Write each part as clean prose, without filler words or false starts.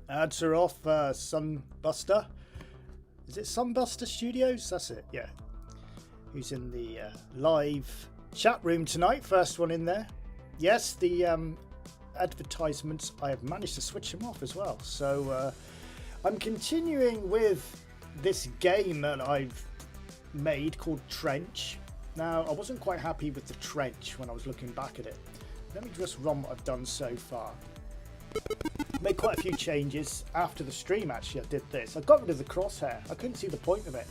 Ads are off. Sunbuster. Is it Sunbuster Studios? That's it, yeah. Who's in the live chat room tonight? First one in there. Yes, the advertisements, I have managed to switch them off as well. So I'm continuing with this game that I've made called Trench. Now, I wasn't quite happy with the Trench when I was looking back at it. Let me just run what I've done so far. Made quite a few changes after the stream. Actually, I did this. I got rid of the crosshair. I couldn't see the point of it.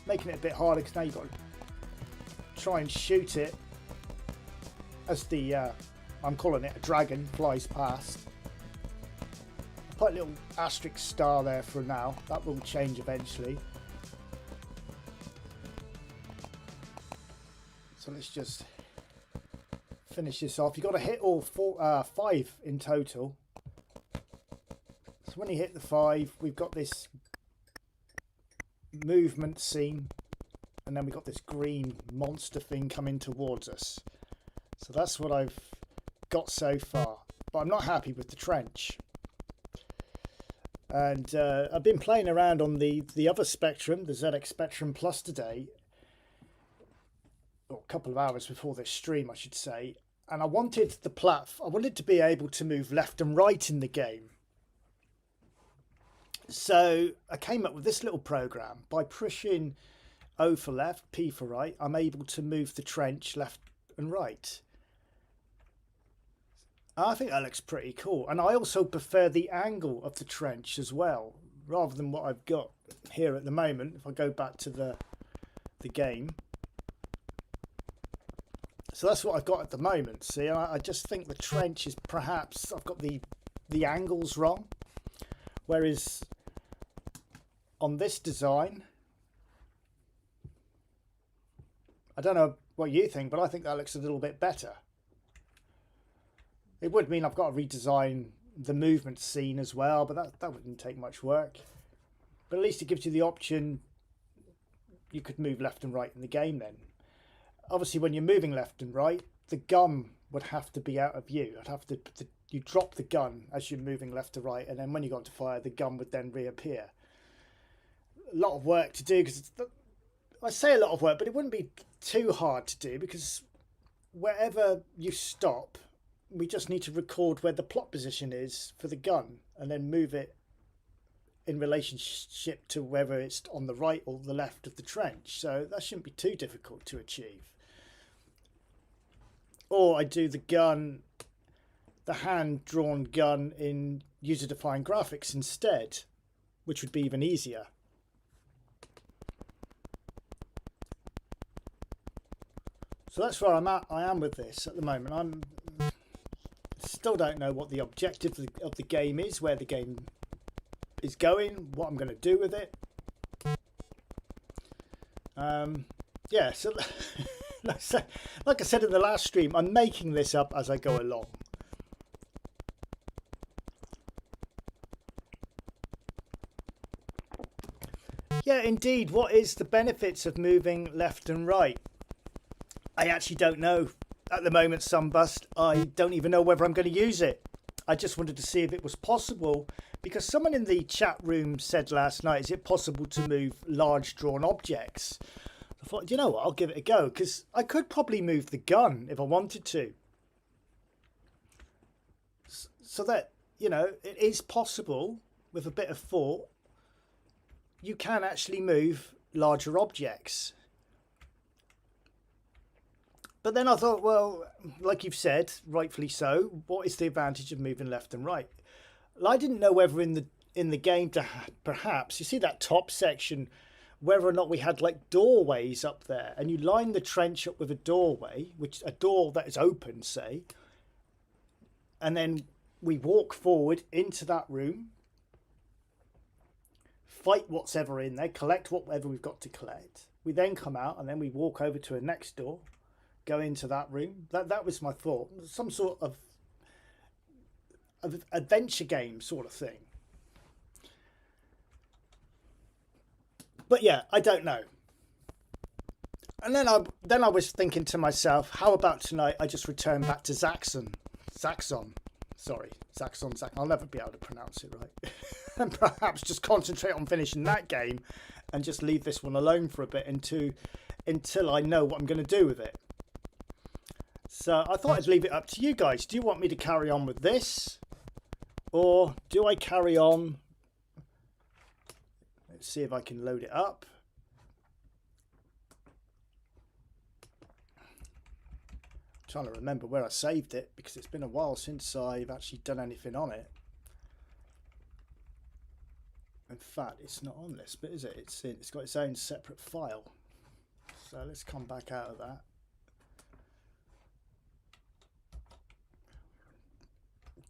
Making it a bit harder because now you've got to try and shoot it as the I'm calling it a dragon flies past. Put a little asterisk star there for now. That will change eventually. So let's just finish this off. You've got to hit all 5 in total. So when you hit the 5, we've got this movement scene, and then we've got this green monster thing coming towards us. So that's what I've got so far, but I'm not happy with the Trench. And I've been playing around on the other Spectrum, the ZX Spectrum Plus today, or a couple of hours before this stream I should say, and I wanted to be able to move left and right in the game. So I came up with this little program. By pushing O for left, P for right, I'm able to move the Trench left and right. I think that looks pretty cool. And I also prefer the angle of the Trench as well, rather than what I've got here at the moment. If I go back to the game. So that's what I've got at the moment. See, I just think the Trench is perhaps, I've got the angles wrong. Whereas on this design, I don't know what you think, but I think that looks a little bit better. It would mean I've got to redesign the movement scene as well, but that wouldn't take much work. But at least it gives you the option. You could move left and right in the game then. Obviously, when you're moving left and right, the gun would have to be out of view. You drop the gun as you're moving left to right, and then when you got to fire, the gun would then reappear. A lot of work to do, because I say a lot of work, but it wouldn't be too hard to do, because wherever you stop, we just need to record where the plot position is for the gun, and then move it in relationship to whether it's on the right or the left of the trench. So that shouldn't be too difficult to achieve. Or I do the hand-drawn gun in user-defined graphics instead, which would be even easier. So that's where I am with this at the moment. Still don't know what the objective of the game is, where the game is going, what I'm going to do with it. Yeah, so like I said in the last stream, I'm making this up as I go along. Yeah, indeed. What is the benefits of moving left and right? I actually don't know. At the moment, Sunbust, I don't even know whether I'm going to use it. I just wanted to see if it was possible, because someone in the chat room said last night, is it possible to move large drawn objects? I thought, you know what, I'll give it a go, because I could probably move the gun if I wanted to. So that, you know, it is possible with a bit of thought. You can actually move larger objects. But then I thought, well, like you've said, rightfully so, what is the advantage of moving left and right? Well, I didn't know whether in the game perhaps, you see that top section, whether or not we had like doorways up there, and you line the trench up with a doorway, a door that is open, say, and then we walk forward into that room, fight what's ever in there, collect whatever we've got to collect. We then come out and then we walk over to a next door, go into that room. That was my thought. Some sort of adventure game sort of thing. But yeah, I don't know. And then I was thinking to myself, how about tonight I just return back to ZAXXON. Sorry, ZAXXON. I'll never be able to pronounce it right. And perhaps just concentrate on finishing that game and just leave this one alone for a bit until I know what I'm going to do with it. So I thought I'd leave it up to you guys. Do you want me to carry on with this? Or do I carry on? Let's see if I can load it up. I'm trying to remember where I saved it because it's been a while since I've actually done anything on it. In fact, it's not on this bit, is it? It's got its own separate file. So let's come back out of that.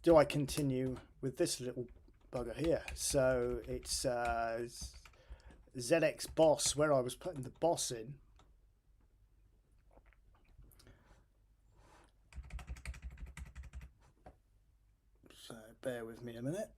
Do I continue with this little bugger here? So it's ZX boss, where I was putting the boss in. So bear with me a minute.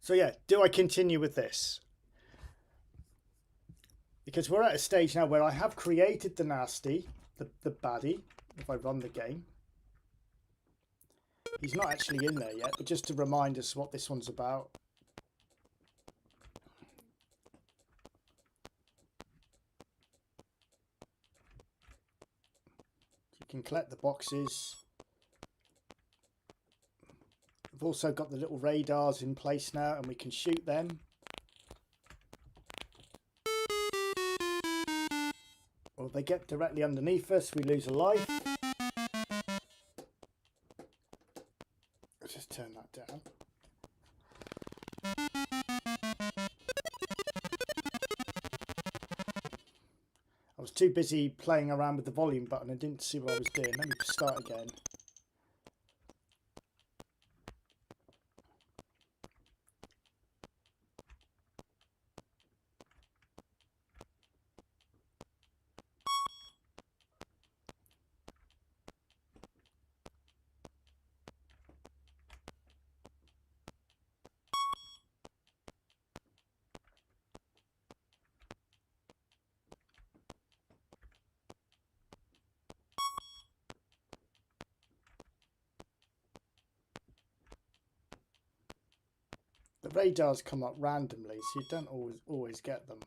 So yeah, do I continue with this? Because we're at a stage now where I have created the nasty, the baddie, if I run the game. He's not actually in there yet, but just to remind us what this one's about. You can collect the boxes. We've also got the little radars in place now and we can shoot them. Or they get directly underneath us, we lose a life. Let's just turn that down. I was too busy playing around with the volume button and didn't see what I was doing. Let me start again. The radars come up randomly, so you don't always get them.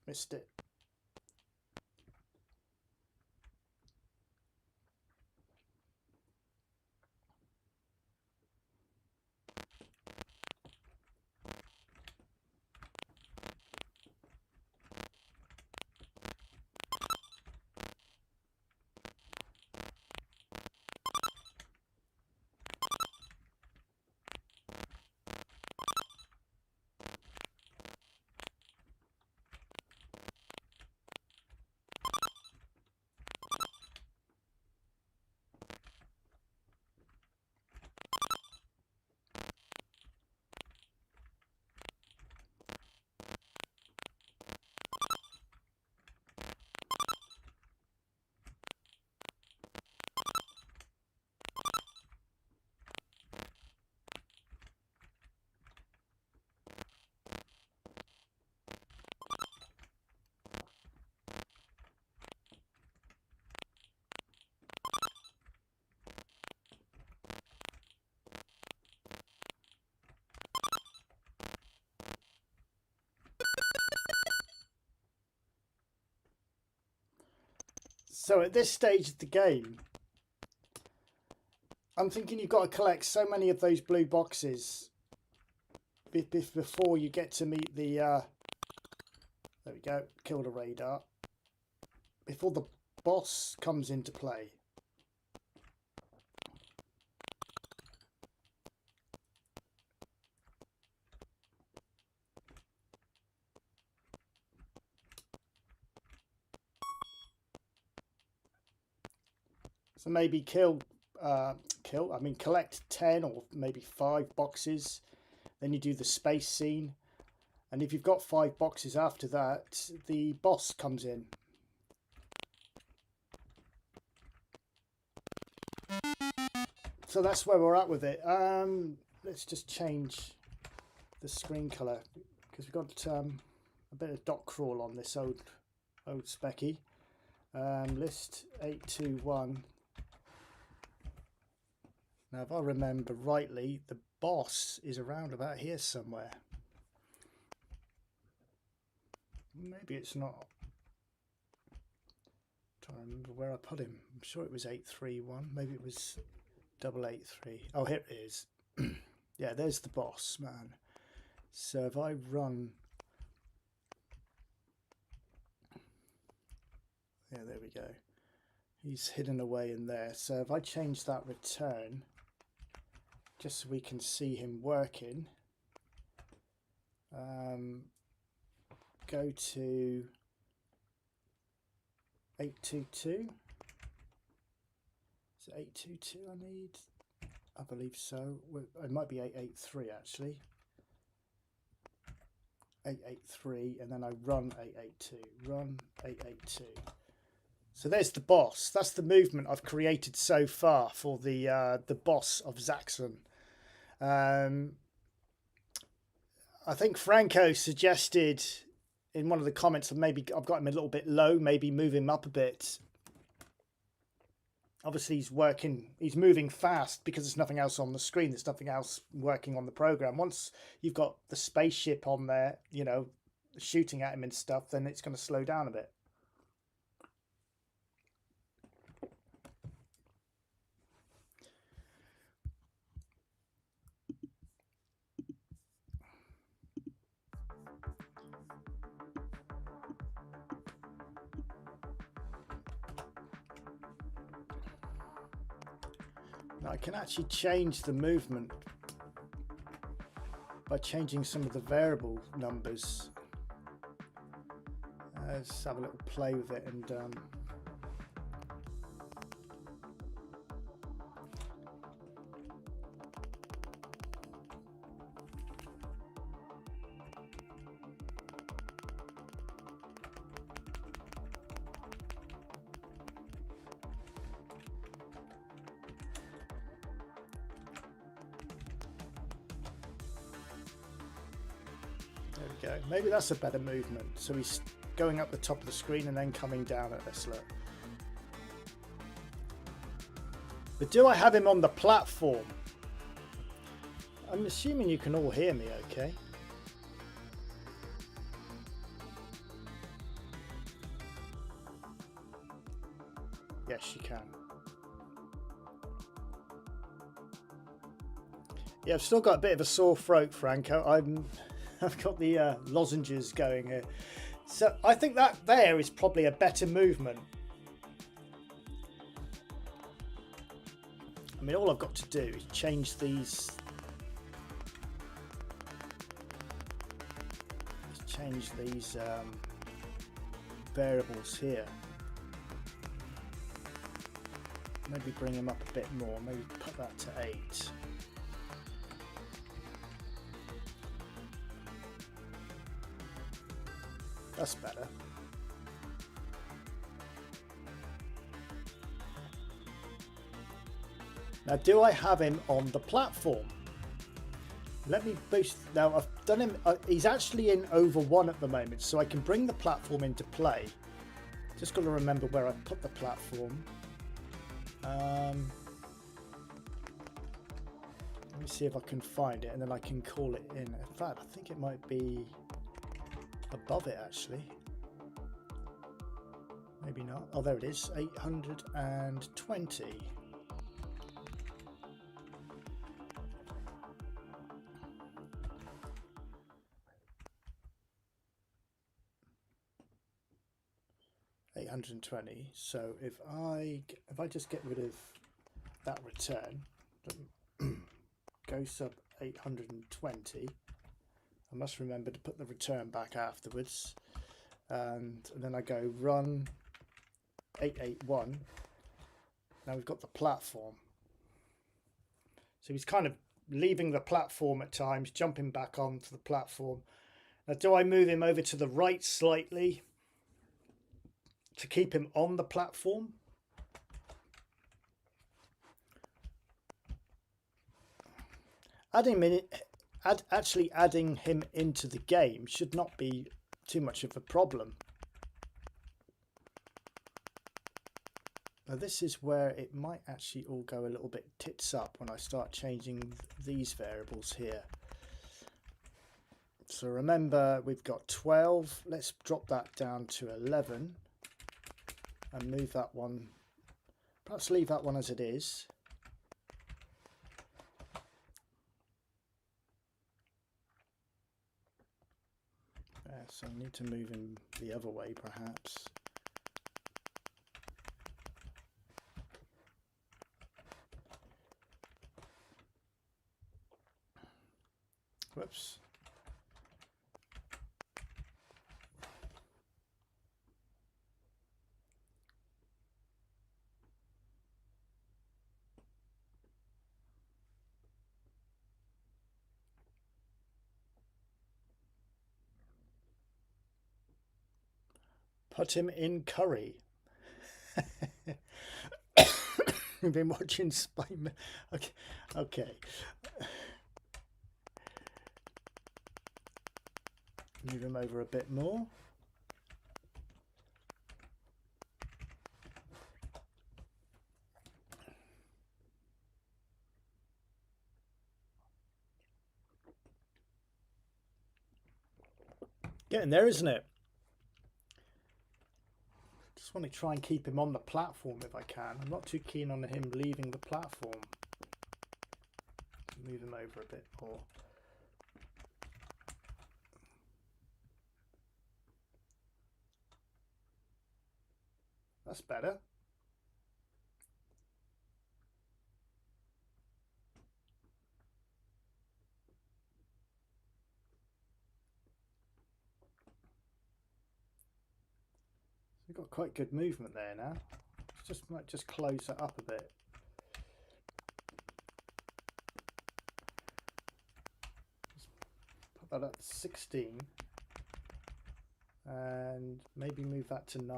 Missed it. So at this stage of the game, I'm thinking you've got to collect so many of those blue boxes before you get to meet the, there we go, kill the radar, before the boss comes into play. So maybe kill kill. I mean, collect 10 or maybe 5 boxes. Then you do the space scene. And if you've got 5 boxes after that, the boss comes in. So that's where we're at with it. Let's just change the screen color because we've got a bit of dot crawl on this old specky. List 821. Now, if I remember rightly, the boss is around about here somewhere. Maybe it's not. I'm trying to remember where I put him. I'm sure it was 831. Maybe it was 883. Oh, here it is. Yeah, there's the boss, man. So if I run, yeah, there we go. He's hidden away in there. So if I change that return, just so we can see him working, go to 822. Is it 822 I need? I believe so. It might be 883 actually. 883, and then I run 882. Run 882. So there's the boss. That's the movement I've created so far for the boss of ZAXXON. I think Franco suggested in one of the comments that maybe I've got him a little bit low, maybe move him up a bit. Obviously he's moving fast because there's nothing else on the screen. There's nothing else working on the program. Once you've got the spaceship on there, you know, shooting at him and stuff, then it's going to slow down a bit. Now I can actually change the movement by changing some of the variable numbers. Let's have a little play with it and there we go. Maybe that's a better movement. So he's going up the top of the screen and then coming down at this look. But do I have him on the platform? I'm assuming you can all hear me okay. Yes, you can. Yeah, I've still got a bit of a sore throat, Franco. I've got the lozenges going here. So I think that there is probably a better movement. I mean, all I've got to do is change these. Variables here. Maybe bring them up a bit more. Maybe put that to 8. That's better. Now, do I have him on the platform? Let me boost. Now, I've done him. He's actually in over 1 at the moment, so I can bring the platform into play. Just got to remember where I put the platform. Let me see if I can find it, and then I can call it in. In fact, I think it might be above it actually. Maybe not. Oh, there it is. 820. So if I just get rid of that return, go sub 820. I must remember to put the return back afterwards, and then I go run 881. Now we've got the platform. So he's kind of leaving the platform at times, jumping back onto the platform. Now, do I move him over to the right slightly to keep him on the platform? Actually adding him into the game should not be too much of a problem. Now this is where it might actually all go a little bit tits up when I start changing these variables here. So remember, we've got 12. Let's drop that down to 11 and move that one. Perhaps leave that one as it is. So I need to move him the other way, perhaps. Whoops. Put him in curry. You've been watching Spider-Man. Okay. Okay. Move him over a bit more. Getting there, isn't it? Just want to try and keep him on the platform if I can. I'm not too keen on him leaving the platform. Move him over a bit more. That's better. We've got quite good movement there now. Might just close that up a bit. Just put that up to 16 and maybe move that to 9.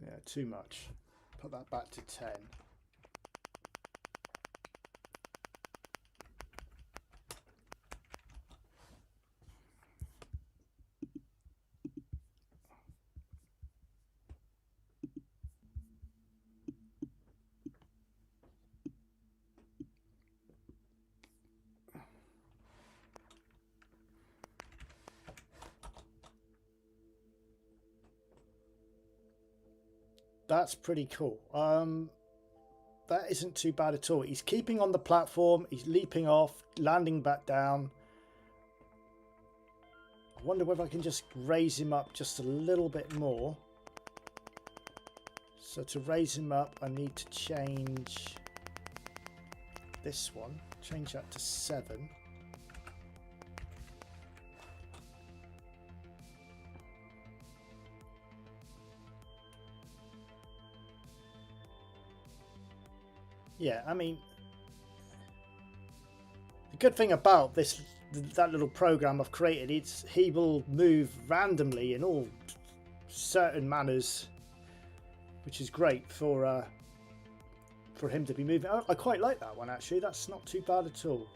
Yeah, too much. Put that back to 10. That's pretty cool. That isn't too bad at all. He's keeping on the platform. He's leaping off, landing back down. I wonder whether I can just raise him up just a little bit more. So to raise him up, I need to change this one. Change that to 7. Yeah, I mean, the good thing about that little program I've created, he will move randomly in all certain manners, which is great for him to be moving. I quite like that one actually. That's not too bad at all.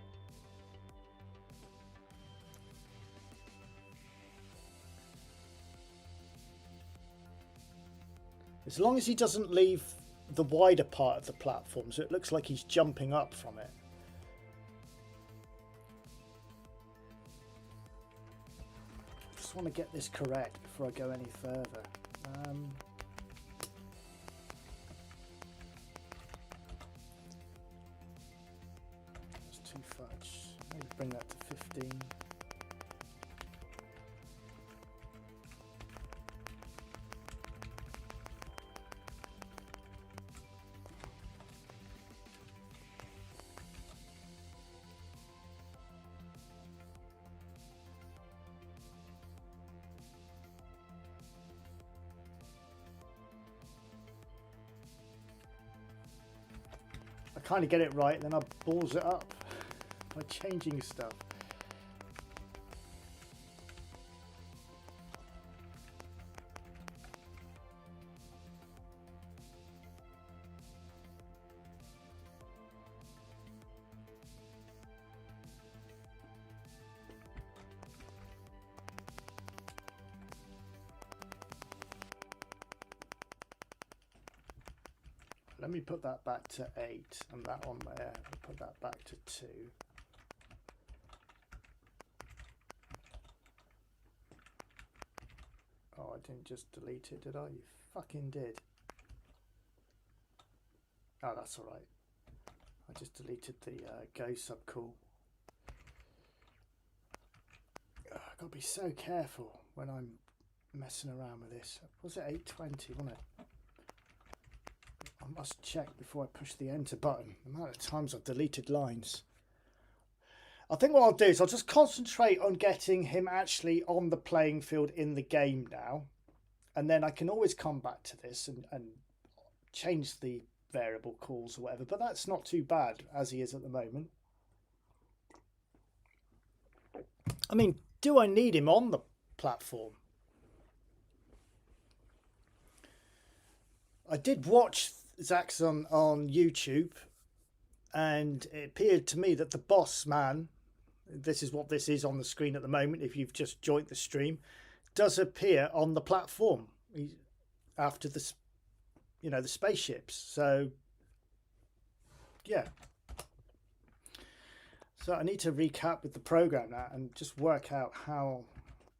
As long as he doesn't leave the wider part of the platform, so it looks like he's jumping up from it. Just want to get this correct before I go any further. That's too fudge. Maybe bring that to 15. kind of get it right, then I balls it up by changing stuff. Let me put that back to 8 and that on there. Put that back to 2. Oh, I didn't just delete it, did I? You fucking did. Oh, that's alright. I just deleted the go subcall. I've got to be so careful when I'm messing around with this. Was it 820, wasn't it? I must check before I push the enter button. The amount of times I've deleted lines. I think what I'll do is I'll just concentrate on getting him actually on the playing field in the game now. And then I can always come back to this and change the variable calls or whatever. But that's not too bad as he is at the moment. I mean, do I need him on the platform? I did watch ZAXXON on YouTube, and it appeared to me that the boss man, this is what this is on the screen at the moment if you've just joined the stream, does appear on the platform after the, you know, the spaceships. So yeah, so I need to recap with the program now and just work out how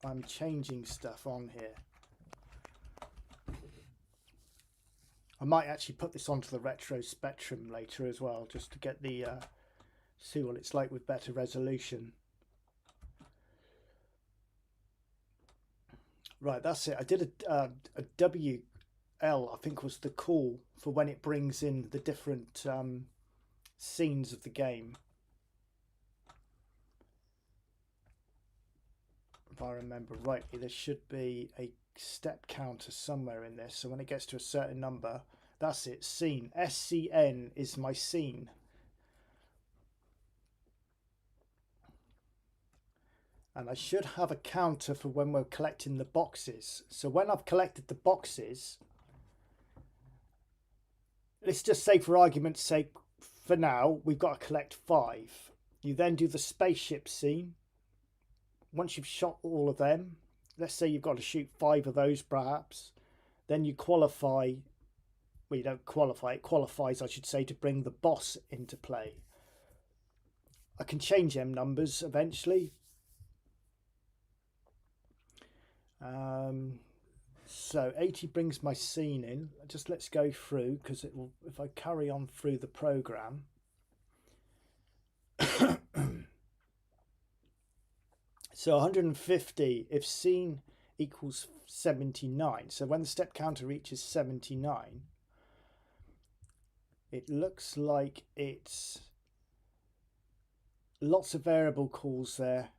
I'm changing stuff on here. I might actually put this onto the retro spectrum later as well, just to get the see what it's like with better resolution. Right, that's it. I did a WL, I think was the call for when it brings in the different scenes of the game. If I remember rightly, there should be a step counter somewhere in this, so when it gets to a certain number, that's it, scene. SCN is my scene. And I should have a counter for when we're collecting the boxes. So when I've collected the boxes, let's just say for argument's sake, for now, we've got to collect 5. You then do the spaceship scene. Once you've shot all of them, let's say you've got to shoot 5 of those perhaps, then you qualify, well, you don't qualify, it qualifies I should say, to bring the boss into play. I can change them numbers eventually. So 80 brings my scene in. Just let's go through, because it will, if I carry on through the program. So 150 if scene equals 79. So when the step counter reaches 79, it looks like it's lots of variable calls there.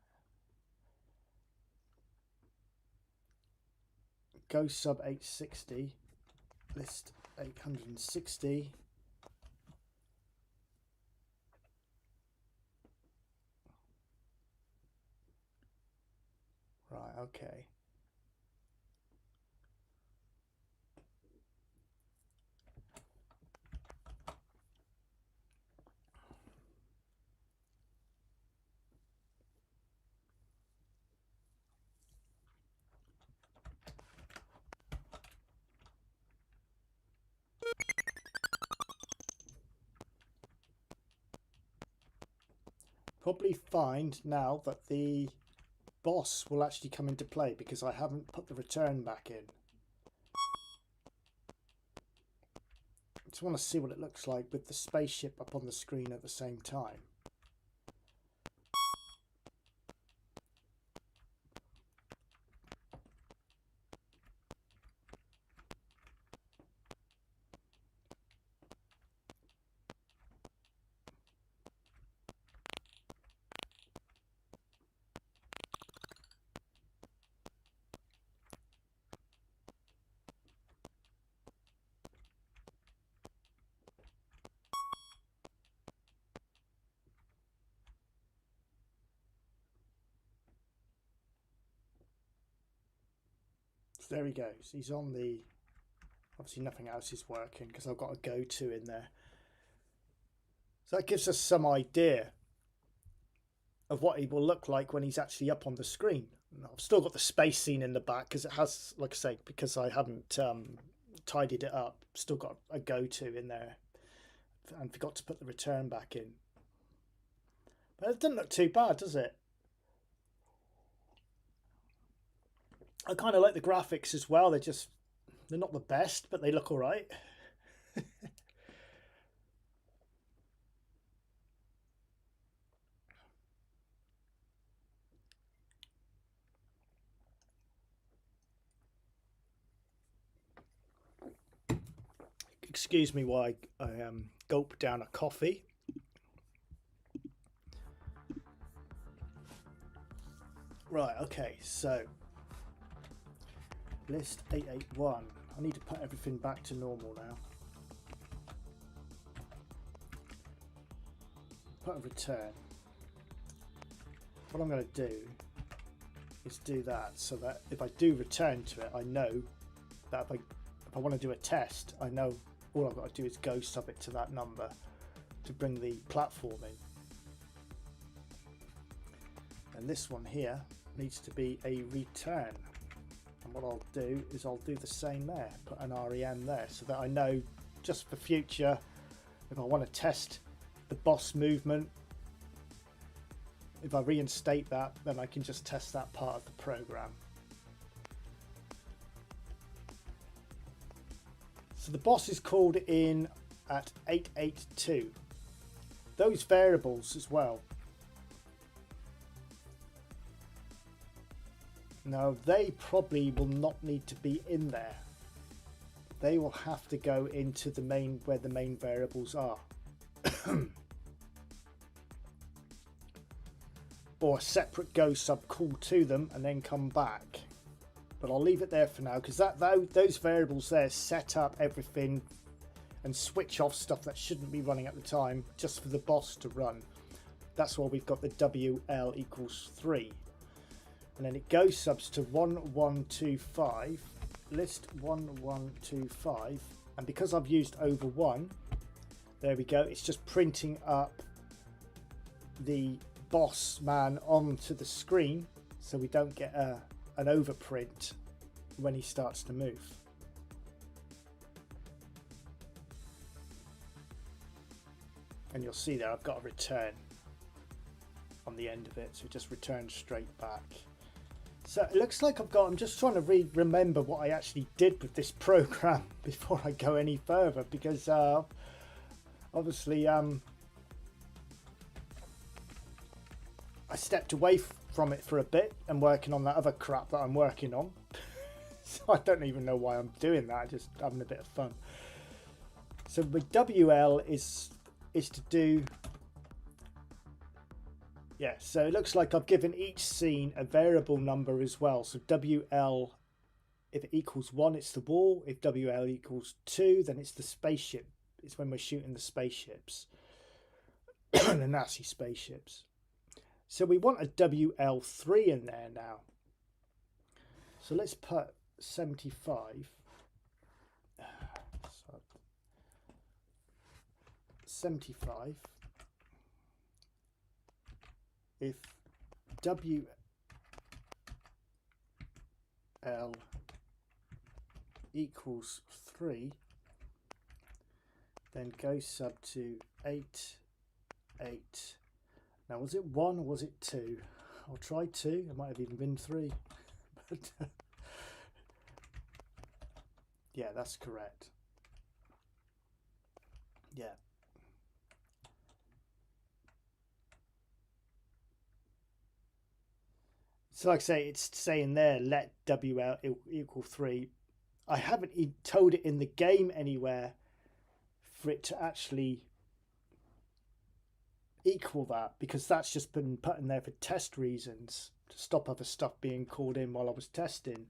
Go sub 860, list 860. Right, okay. Probably find now that the boss will actually come into play because I haven't put the return back in. I just want to see what it looks like with the spaceship up on the screen at the same time. There he goes. He's on the, obviously nothing else is working because I've got a go to in there. So that gives us some idea of what he will look like when he's actually up on the screen. I've still got the space scene in the back because it has, like I say, because I haven't tidied it up, still got a go to in there and forgot to put the return back in. But it doesn't look too bad, does it? I kind of like the graphics as well. They're not the best, but they look all right. Excuse me while I gulp down a coffee. Right, okay, so list 881. I need to put everything back to normal now. Put a return. What I'm going to do is do that so that if I do return to it, I know that if I want to do a test, I know all I've got to do is go sub it to that number to bring the platform in. And this one here needs to be a return. And what I'll do is I'll do the same there, put an REM there so that I know just for future if I want to test the boss movement, if I reinstate that, then I can just test that part of the program. So the boss is called in at 882. Those variables as well. Now they probably will not need to be in there. They will have to go into the main, where the main variables are. Or a separate go sub call to them and then come back. But I'll leave it there for now because those variables there set up everything and switch off stuff that shouldn't be running at the time just for the boss to run. That's why we've got the WL equals 3. And then it go subs to 1125, list 1125, and because I've used over 1, there we go, it's just printing up the boss man onto the screen so we don't get an overprint when he starts to move. And you'll see there I've got a return on the end of it, so it just returns straight back. So it looks like I'm just trying to remember what I actually did with this program before I go any further, because obviously I stepped away from it for a bit and working on that other crap that I'm working on. So I don't even know why I'm doing that, just having a bit of fun. So the WL is to do, yeah, so it looks like I've given each scene a variable number as well. So WL, if it equals 1, it's the wall. If WL equals 2, then it's the spaceship. It's when we're shooting the spaceships, the Nazi spaceships. So we want a WL3 in there now. So let's put 75. 75. If WL equals 3, then go sub to 8, 8. Now, was it 1 or was it 2? I'll try 2. It might have even been 3. But yeah, that's correct. Yeah. So like I say, it's saying there, let WL equal 3. I haven't told it in the game anywhere for it to actually equal that, because that's just been put in there for test reasons to stop other stuff being called in while I was testing.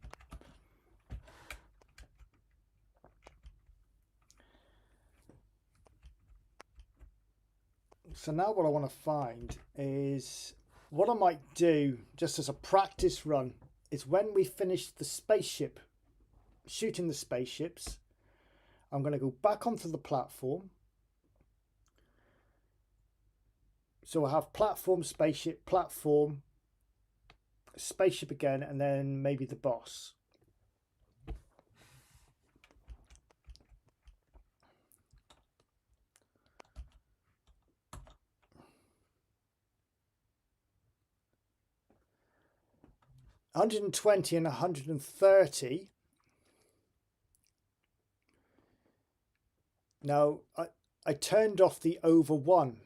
So now what I want to find is, what I might do just as a practice run is when we finish the spaceship shooting the spaceships. I'm going to go back onto the platform. So I have platform, spaceship, platform, spaceship again, and then maybe the boss. $120 and $130. Now I turned off the over one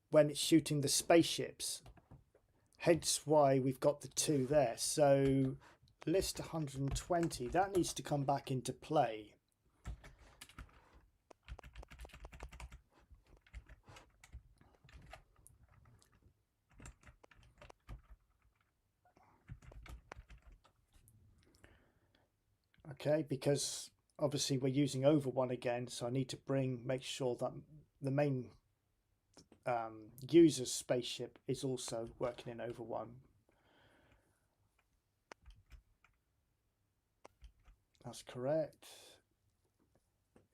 when it's shooting the spaceships, hence why we've got the 2 there. So list 120, that needs to come back into play. Okay, because obviously we're using over one again, so I need to make sure that the main user's spaceship is also working in over one. That's correct.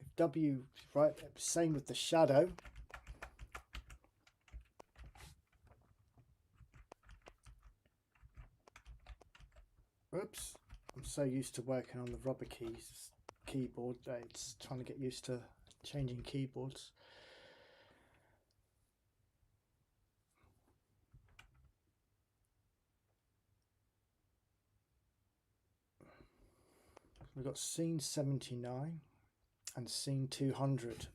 If W, right, same with the shadow. Oops, I'm so used to working on the rubber keyboard that it's trying to get used to changing keyboards. We've got scene 79 and scene 200.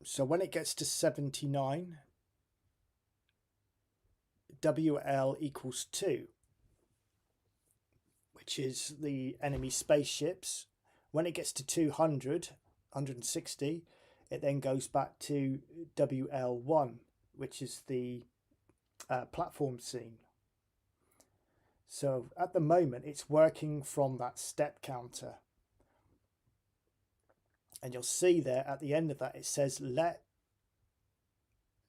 So when it gets to 79, WL equals 2, which is the enemy spaceships. When it gets to 200, 160, it then goes back to WL1, which is the platform scene. So at the moment it's working from that step counter, and you'll see there at the end of that it says let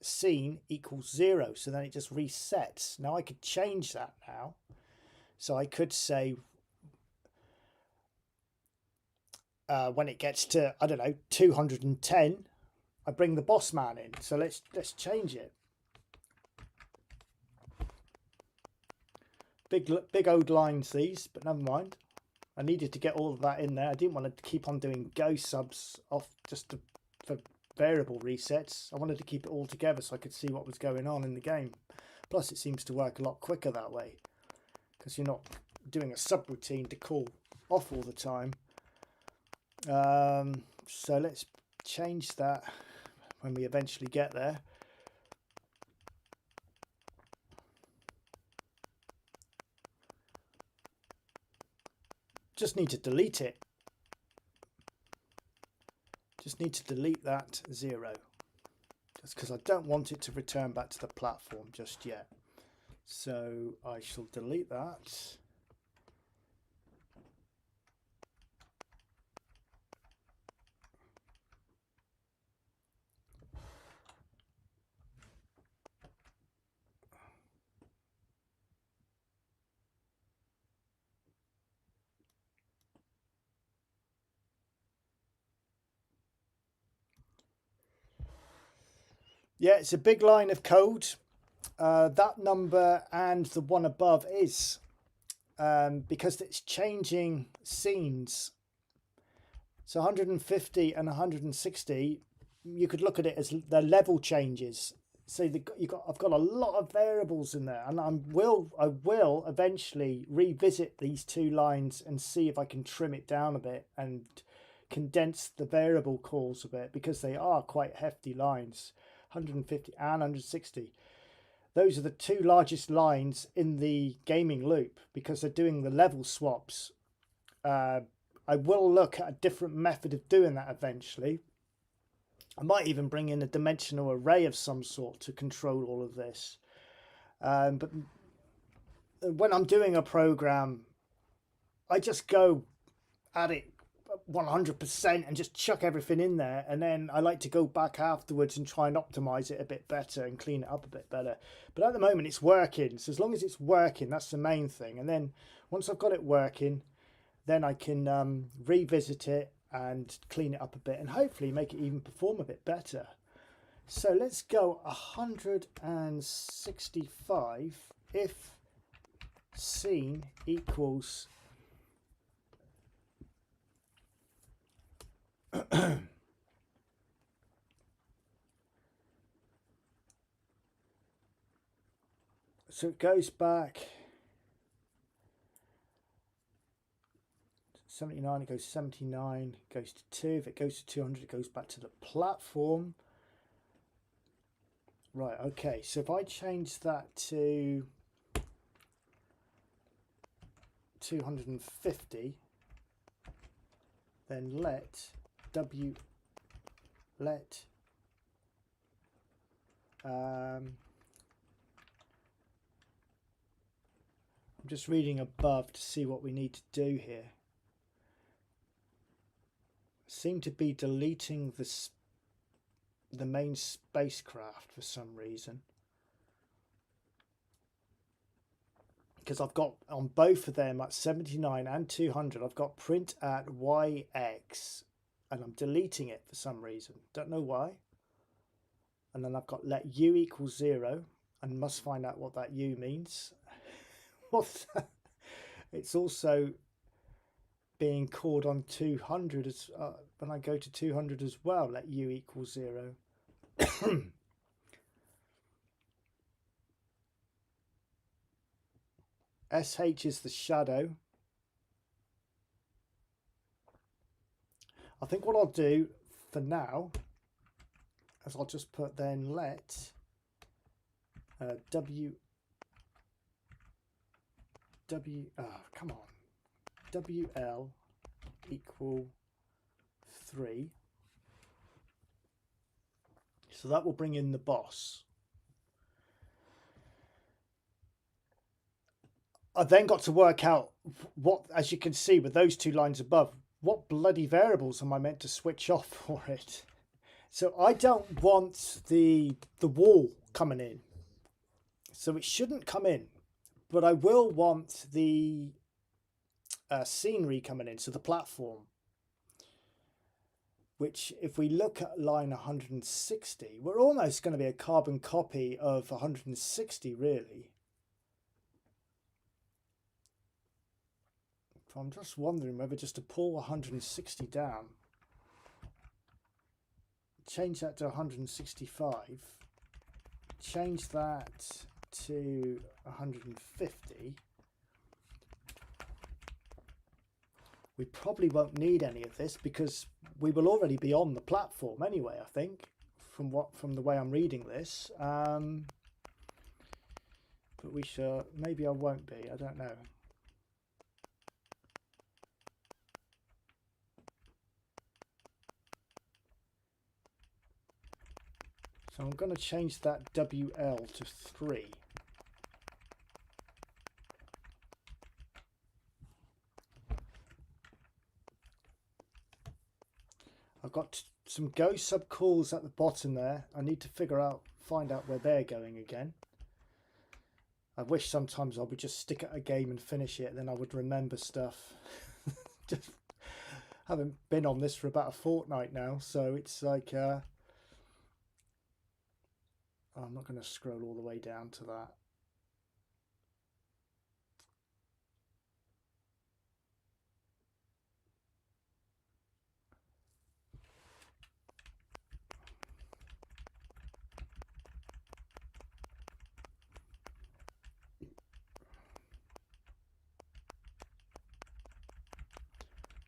scene equals 0, so then it just resets. Now I could change that now, so I could say when it gets to, I don't know, 210, I bring the boss man in. So let's change it. Big old lines these, but never mind. I needed to get all of that in there. I didn't want to keep on doing go subs off just for variable resets. I wanted to keep it all together so I could see what was going on in the game. Plus it seems to work a lot quicker that way, because you're not doing a subroutine to call off all the time. So let's change that when we eventually get there. Just need to delete it. Just need to delete that 0. Just because I don't want it to return back to the platform just yet. So I shall delete that. Yeah, it's a big line of code. That number and the one above is because it's changing scenes. So 150 and 160, you could look at it as the level changes. So I've got a lot of variables in there, and I will eventually revisit these 2 lines and see if I can trim it down a bit and condense the variable calls a bit, because they are quite hefty lines. 150 and 160. Those are the 2 largest lines in the gaming loop because they're doing the level swaps. I will look at a different method of doing that eventually. I might even bring in a dimensional array of some sort to control all of this. But when I'm doing a program, I just go at it 100% and just chuck everything in there, and then I like to go back afterwards and try and optimize it a bit better and clean it up a bit better. But at the moment it's working, so as long as it's working, that's the main thing. And then once I've got it working, then I can revisit it and clean it up a bit and hopefully make it even perform a bit better. So let's go 165 if scene equals so it goes back 79, it goes 79, it goes to 2. If it goes to 200, it goes back to the platform. Right, okay, so if I change that to 250, then I'm just reading above to see what we need to do here. Seem to be deleting the main spacecraft for some reason, because I've got on both of them at 79 and 200 I've got print at YX, and I'm deleting it for some reason, don't know why. And then I've got let U equal 0, and must find out what that U means. What's that? It's also being called on 200 as when I go to 200 as well, let U equal 0. SH is the shadow. I think what I'll do for now is I'll just put then let come on, WL equal 3. So that will bring in the boss. I then got to work out what, as you can see with those two lines above, what bloody variables am I meant to switch off for it? So I don't want the wall coming in, so it shouldn't come in, but I will want the scenery coming in, so the platform, which if we look at line 160, we're almost going to be a carbon copy of 160 really. I'm just wondering whether just to pull 160 down, change that to 165, change that to 150. We probably won't need any of this because we will already be on the platform anyway, I think, from the way I'm reading this. But we shall, maybe I won't be, I don't know. So I'm going to change that WL to 3. I've got some go subcalls at the bottom there. I need to find out where they're going again. I wish sometimes I would just stick at a game and finish it, then I would remember stuff. Just haven't been on this for about a fortnight now, so it's like I'm not going to scroll all the way down to that.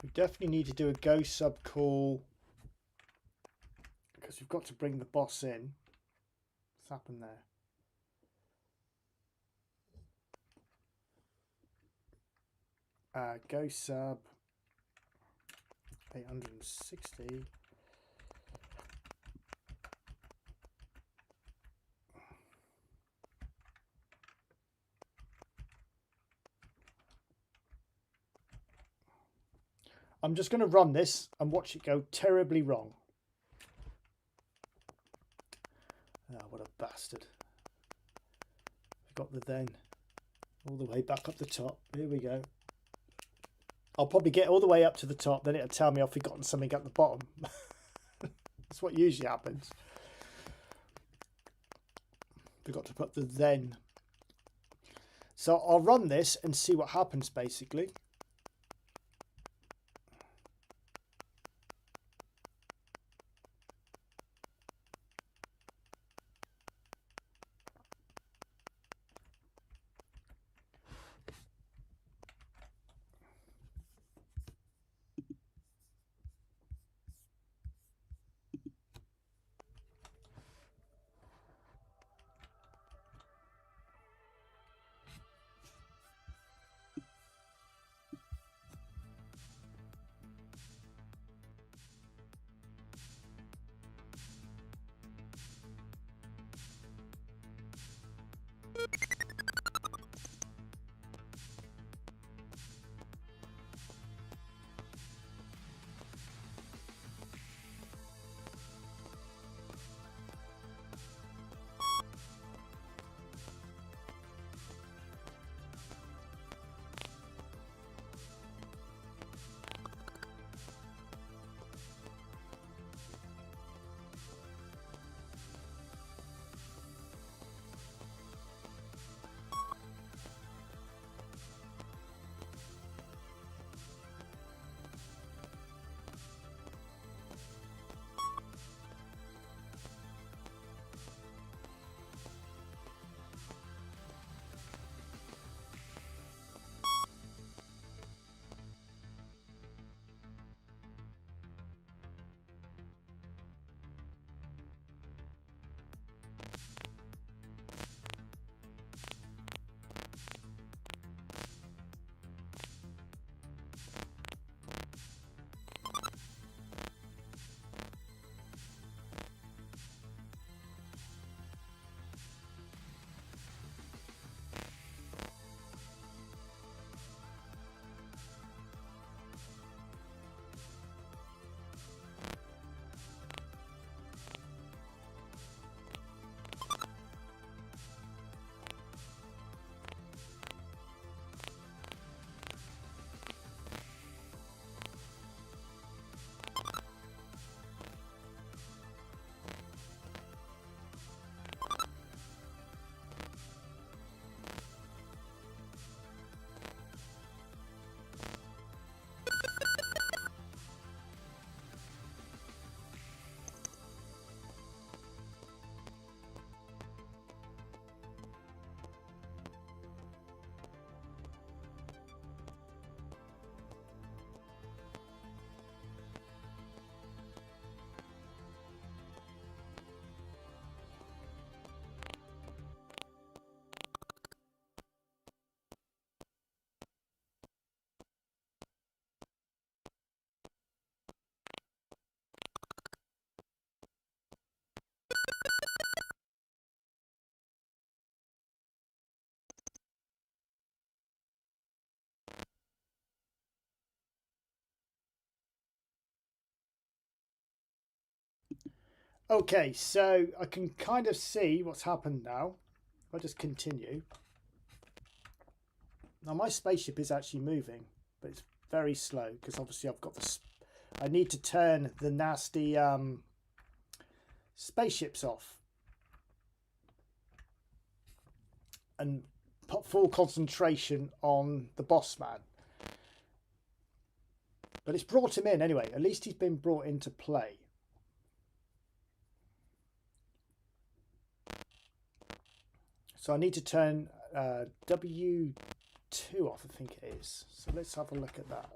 We definitely need to do a go sub call because we've got to bring the boss in. What's happened there? Go sub 860. I'm just going to run this and watch it go terribly wrong. Ah, what a bastard. I've got the then all the way back up the top. Here we go. I'll probably get all the way up to the top, then it'll tell me I've forgotten something at the bottom. That's what usually happens. Forgot to put the then. So I'll run this and see what happens basically. Okay, so I can kind of see what's happened now. If I just continue. Now my spaceship is actually moving, but it's very slow because obviously I've got this. I need to turn the nasty spaceships off and put full concentration on the boss man. But it's brought him in anyway. At least he's been brought into play. So I need to turn W2 off, I think it is. So let's have a look at that.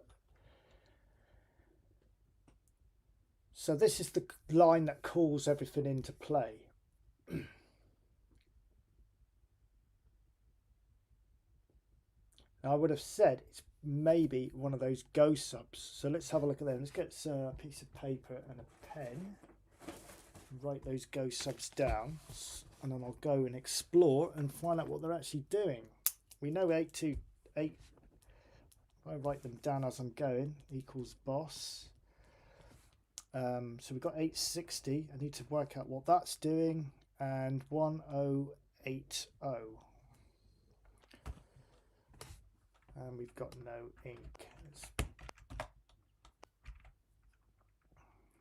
So this is the line that calls everything into play. Now I would have said it's maybe one of those Go subs. So let's have a look at them. Let's get a piece of paper and a pen. Write those Go subs down. And then I'll go and explore and find out what they're actually doing. We know 828. I write them down as I'm going, equals boss. So we've got 860. I need to work out what that's doing, and 1080. And we've got no ink.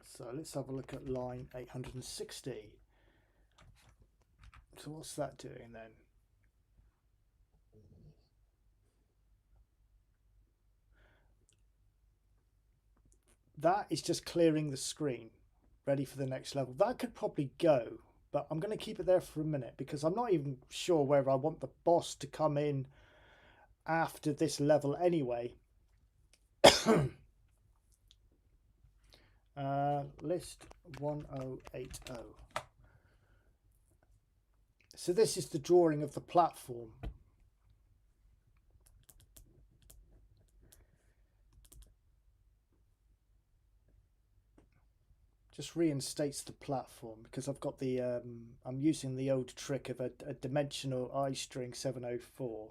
So let's have a look at line 860. So what's that doing then? That is just clearing the screen, ready for the next level. That could probably go, but I'm going to keep it there for a minute because I'm not even sure whether I want the boss to come in after this level anyway. List 1080. So this is the drawing of the platform. Just reinstates the platform because I've got the I'm using the old trick of a dimensional I string 704.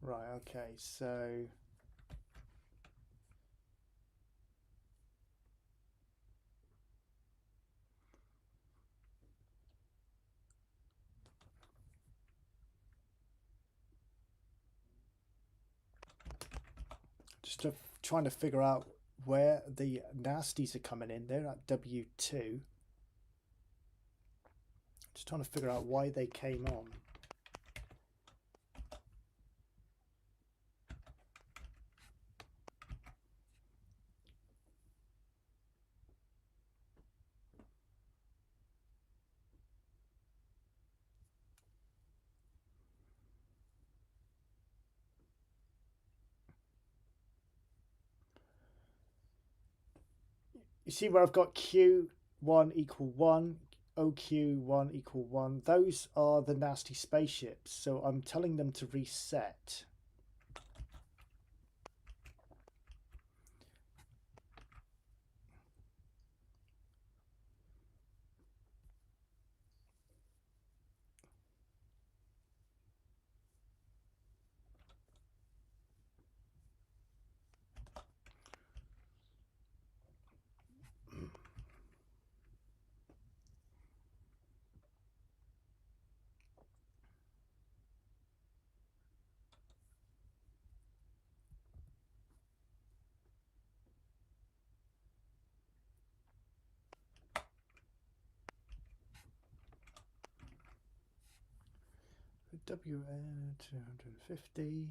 Right, okay, so just trying to figure out where the nasties are coming in. They're at W2. Just trying to figure out why they came on. You see where I've got Q1 equal 1, OQ1 equal 1. Those are the nasty spaceships. So I'm telling them to reset. WN 250.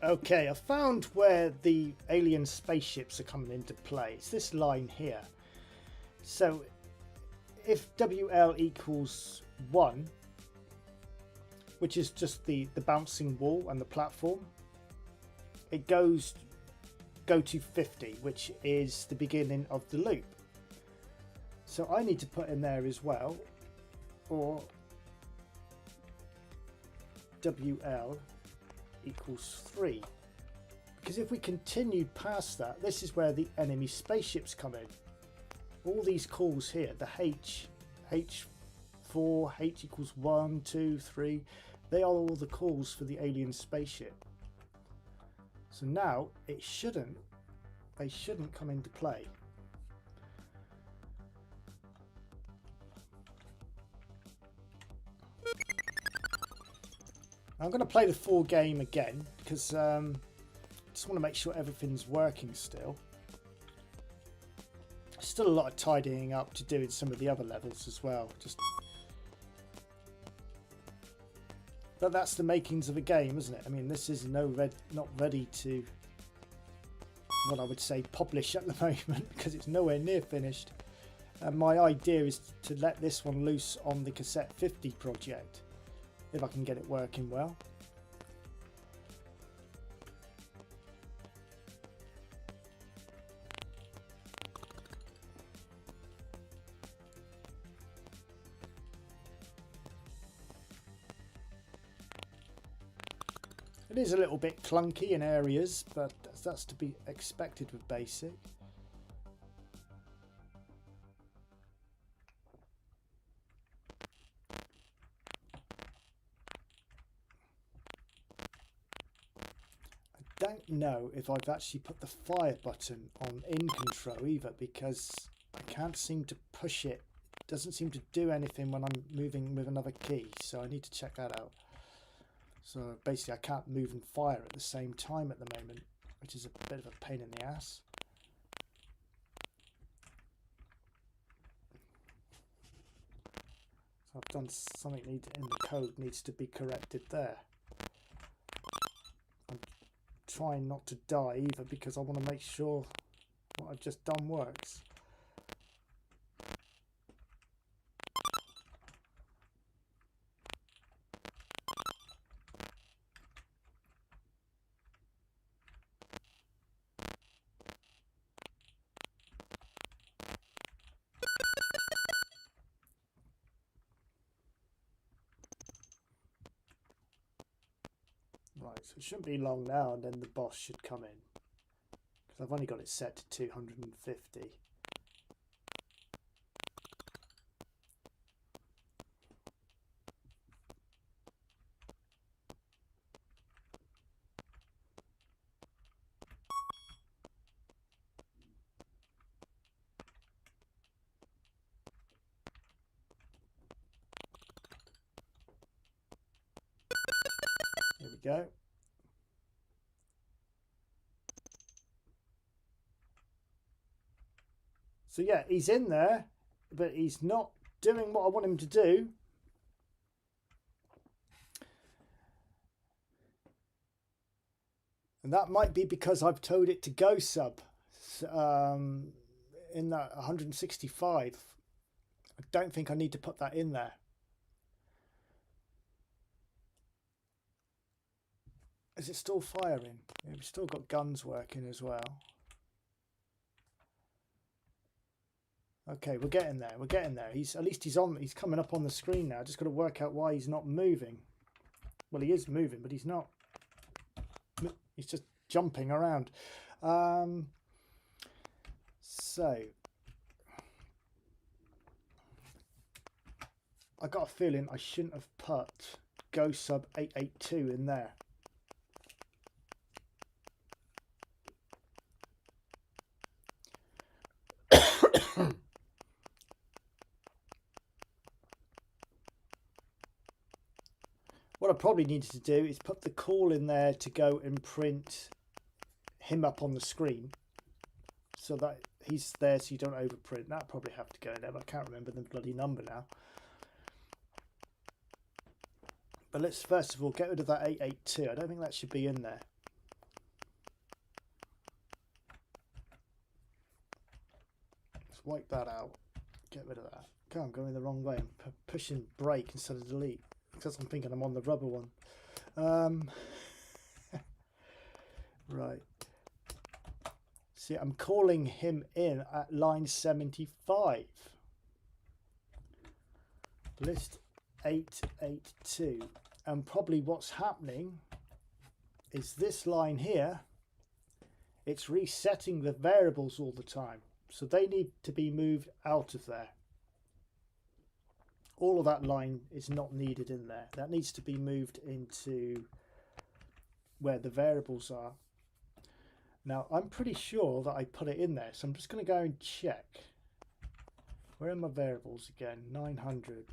Okay, I found where the alien spaceships are coming into play. It's this line here. So if WL equals 1, which is just the bouncing wall and the platform, it go to 50, which is the beginning of the loop. So I need to put in there as well, or WL equals 3, because if we continued past that, this is where the enemy spaceships come in. All these calls here, the H4, H equals 1, 2, 3, they are all the calls for the alien spaceship. So now they shouldn't come into play. I'm going to play the full game again because I just want to make sure everything's working still. Still a lot of tidying up to do in some of the other levels as well. But that's the makings of a game, isn't it? I mean, this is not ready to, what I would say, publish at the moment because it's nowhere near finished. And my idea is to let this one loose on the Cassette 50 project, if I can get it working well. It is a little bit clunky in areas, but that's to be expected with BASIC. I don't know if I've actually put the fire button on in control either, because I can't seem to push it. It doesn't seem to do anything when I'm moving with another key, so I need to check that out. So basically I can't move and fire at the same time at the moment, which is a bit of a pain in the ass. So I've done something in the code needs to be corrected there. I'm trying not to die either because I want to make sure what I've just done works. Right, so it shouldn't be long now and then the boss should come in, because I've only got it set to 250. There we go. So yeah, he's in there, but he's not doing what I want him to do. And that might be because I've told it to go sub in that 165. I don't think I need to put that in there. Is it still firing? Yeah, we've still got guns working as well. Okay, we're getting there. We're getting there. At least he's coming up on the screen now. Just got to work out why he's not moving. Well, he is moving, but he's not. He's just jumping around. So I got a feeling I shouldn't have put go sub 882 in there. What I probably needed to do is put the call in there to go and print him up on the screen so that he's there so you don't overprint. That'll probably have to go in there, but I can't remember the bloody number now. But let's first of all get rid of that 882. I don't think that should be in there. wipe that out. Get rid of that. God, I'm going the wrong way. I'm pushing break instead of delete because I'm thinking I'm on the rubber one. Right. See, I'm calling him in at line 75. List 882. And probably what's happening is this line here, it's resetting the variables all the time. So they need to be moved out of there. All of that line is not needed in there. That needs to be moved into where the variables are. Now, I'm pretty sure that I put it in there, so I'm just going to go and check. Where are my variables again? 900.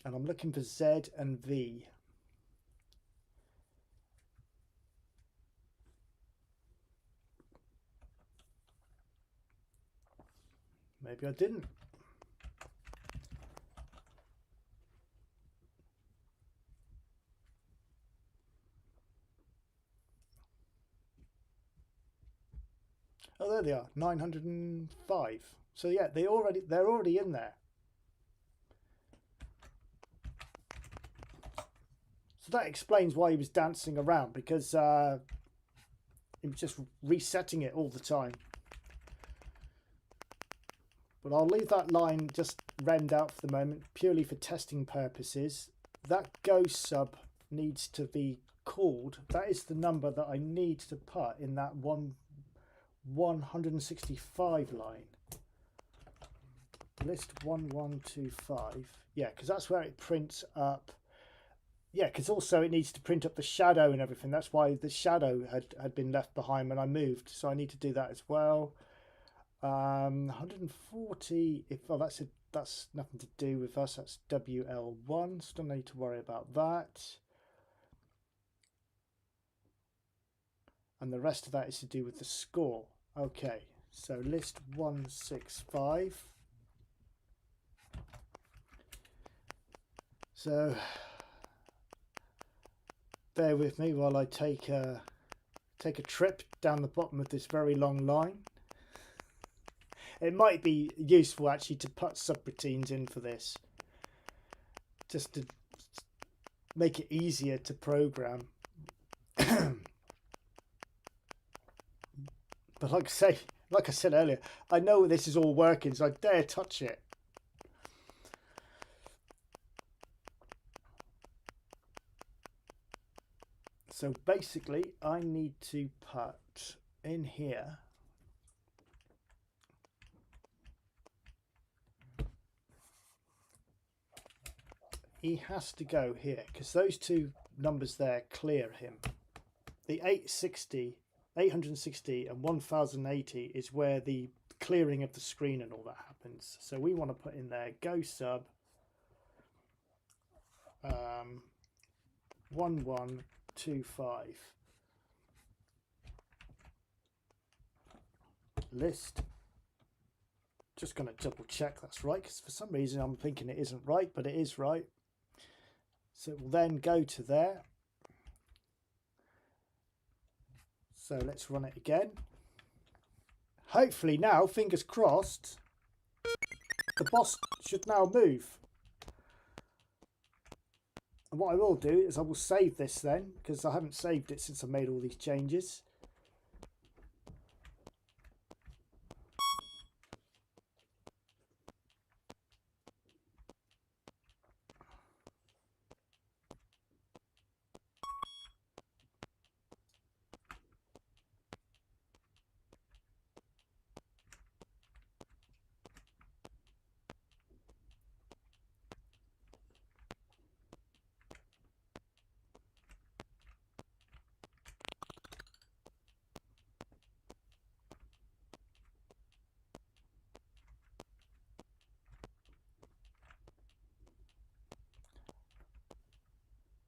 And I'm looking for Z and V. Maybe I didn't. Oh, there they are, 905. So yeah, they're already in there. So that explains why he was dancing around, because he was just resetting it all the time. But I'll leave that line just rend out for the moment, purely for testing purposes. That go sub needs to be called. That is the number that I need to put in that 165 line. List 1125. Yeah, because that's where it prints up. Yeah, because also it needs to print up the shadow and everything. That's why the shadow had been left behind when I moved. So I need to do that as well. 140. That's nothing to do with us. That's WL1. So don't need to worry about that. And the rest of that is to do with the score. Okay, so list 165. So bear with me while I take a trip down the bottom of this very long line. It might be useful actually to put subroutines in for this, just to make it easier to program. But like I said earlier, I know this is all working, so I dare touch it. So basically, I need to put in here he has to go here because those two numbers there clear him. The 860 and 1080 is where the clearing of the screen and all that happens. So we want to put in there go sub 1125 list. Just going to double check that's right, because for some reason I'm thinking it isn't right, but it is right. So it will then go to there. So let's run it again. Hopefully now, fingers crossed, the boss should now move. And what I will do is I will save this then, because I haven't saved it since I made all these changes.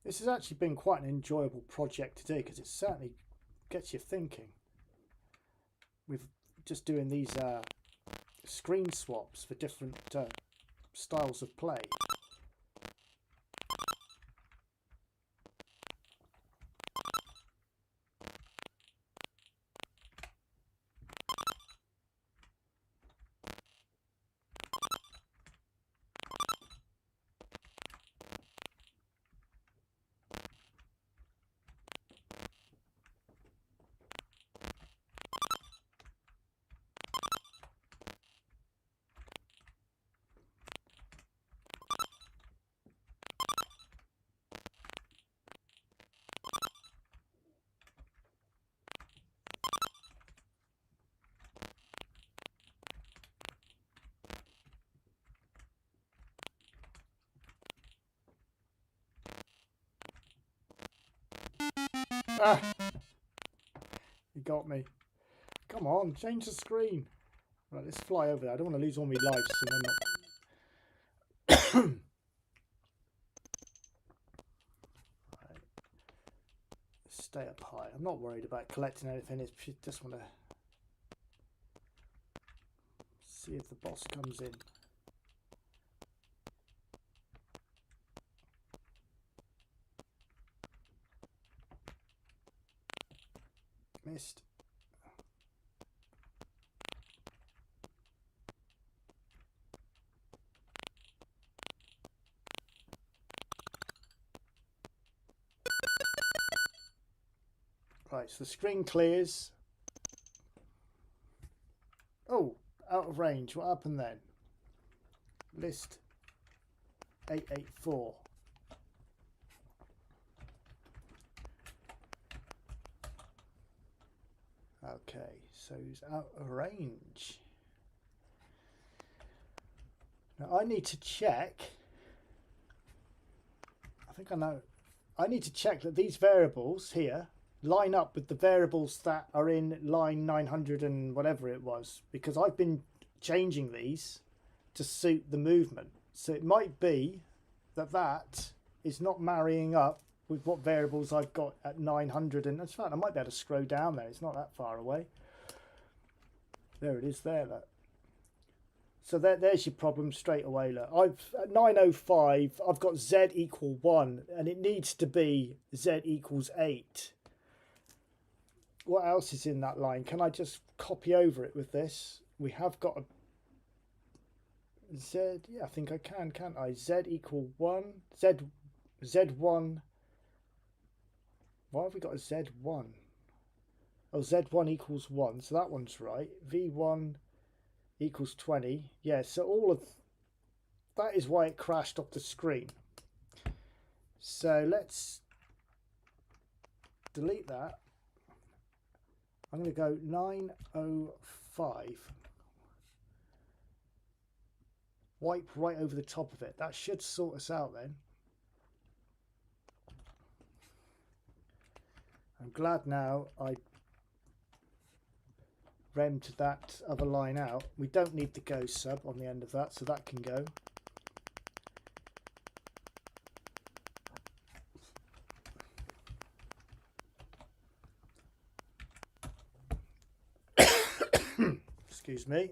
This has actually been quite an enjoyable project to do because it certainly gets you thinking. With just doing these screen swaps for different styles of play. You got me. Come on, change the screen. Right, let's fly over there. I don't want to lose all my lives and then not. Right. Stay up high. I'm not worried about collecting anything. It's just want to see if the boss comes in. Missed. Right, so the screen clears. Oh, out of range. What happened then? List 884. Okay, so he's out of range. Now I need to check. I think I know. I need to check that these variables here line up with the variables that are in line 900 and whatever it was, because I've been changing these to suit the movement. So it might be that that is not marrying up with what variables I've got at 900, and in fact I might be able to scroll down there. It's not that far away. There it is there, look. So there's your problem straight away. Look, at 905 I've got z equal 1 and it needs to be z equals 8. What else is in that line? Can I just copy over it with this? We have got a z. Yeah, I think I can, can't I? Z equal 1. Z1. Why have we got a Z1? Oh, Z1 equals 1. So that one's right. V1 equals 20. Yeah, so all of that is why it crashed off the screen. So let's delete that. I'm going to go 905. Wipe right over the top of it. That should sort us out then. I'm glad now I remmed that other line out. We don't need the go sub on the end of that, so that can go. Excuse me.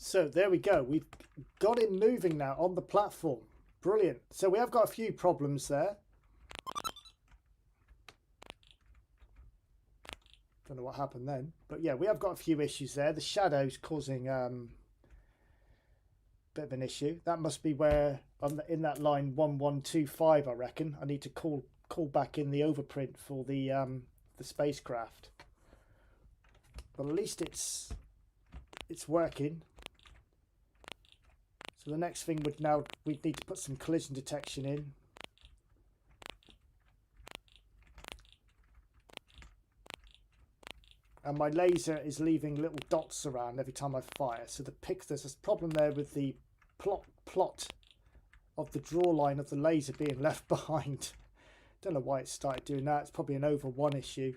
So there we go. We've got him moving now on the platform. Brilliant. So we have got a few problems there. Don't know what happened then, but yeah, we have got a few issues there. The shadow's causing bit of an issue. That must be where in that line 1125, I reckon. I need to call back in the overprint for the spacecraft. But at least it's working. So the next thing we'd need to put some collision detection in. And my laser is leaving little dots around every time I fire. So there's a problem there with the plot of the draw line of the laser being left behind. Don't know why it started doing that. It's probably an over one issue.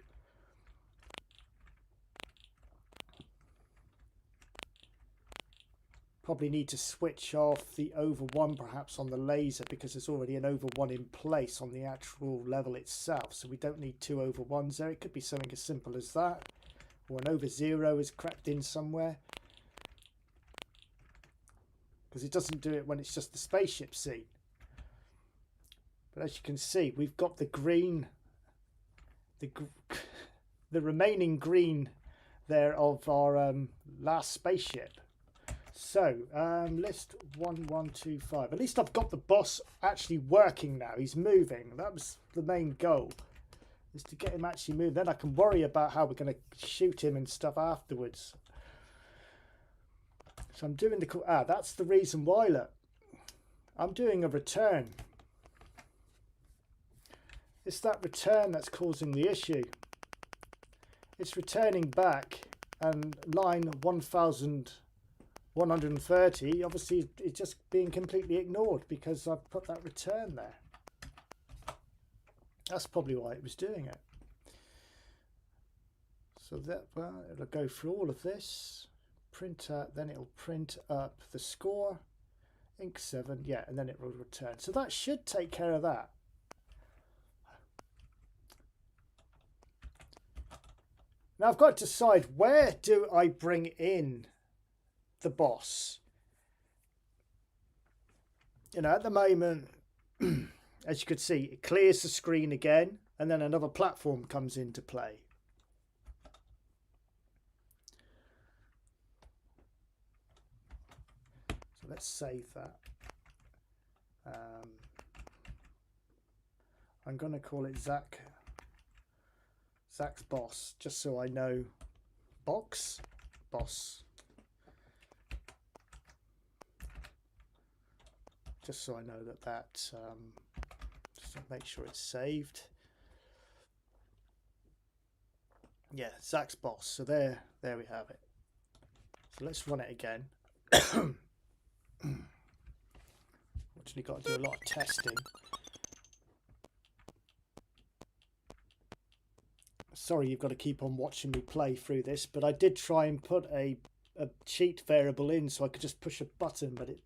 Probably need to switch off the over one perhaps on the laser, because there's already an over one in place on the actual level itself. So we don't need two over ones there. It could be something as simple as that. Or an over zero is crept in somewhere. Because it doesn't do it when it's just the spaceship scene. But as you can see, we've got the green, the remaining green there of our last spaceship. So list 1125. At least I've got the boss actually working now. He's moving. That was the main goal, is to get him actually moving. Then I can worry about how we're going to shoot him and stuff afterwards. So I'm doing the that's the reason why. Look, I'm doing a return. It's that return that's causing the issue. It's returning back, and line 1130 obviously it's just being completely ignored because I've put that return there. That's probably why it was doing it. So that, well, it'll go through all of this, printer, then it'll print up the score, ink 7, yeah, and then it will return. So that should take care of that. Now I've got to decide, where do I bring in the boss? You know, at the moment, as you could see, it clears the screen again, and then another platform comes into play. So let's save that. I'm going to call it Zach's boss, just so I know. Boss. Just so I know that just to make sure it's saved. Yeah, Zach's boss. So there we have it. So let's run it again. Actually got to do a lot of testing. Sorry, you've got to keep on watching me play through this, but I did try and put a cheat variable in so I could just push a button, but it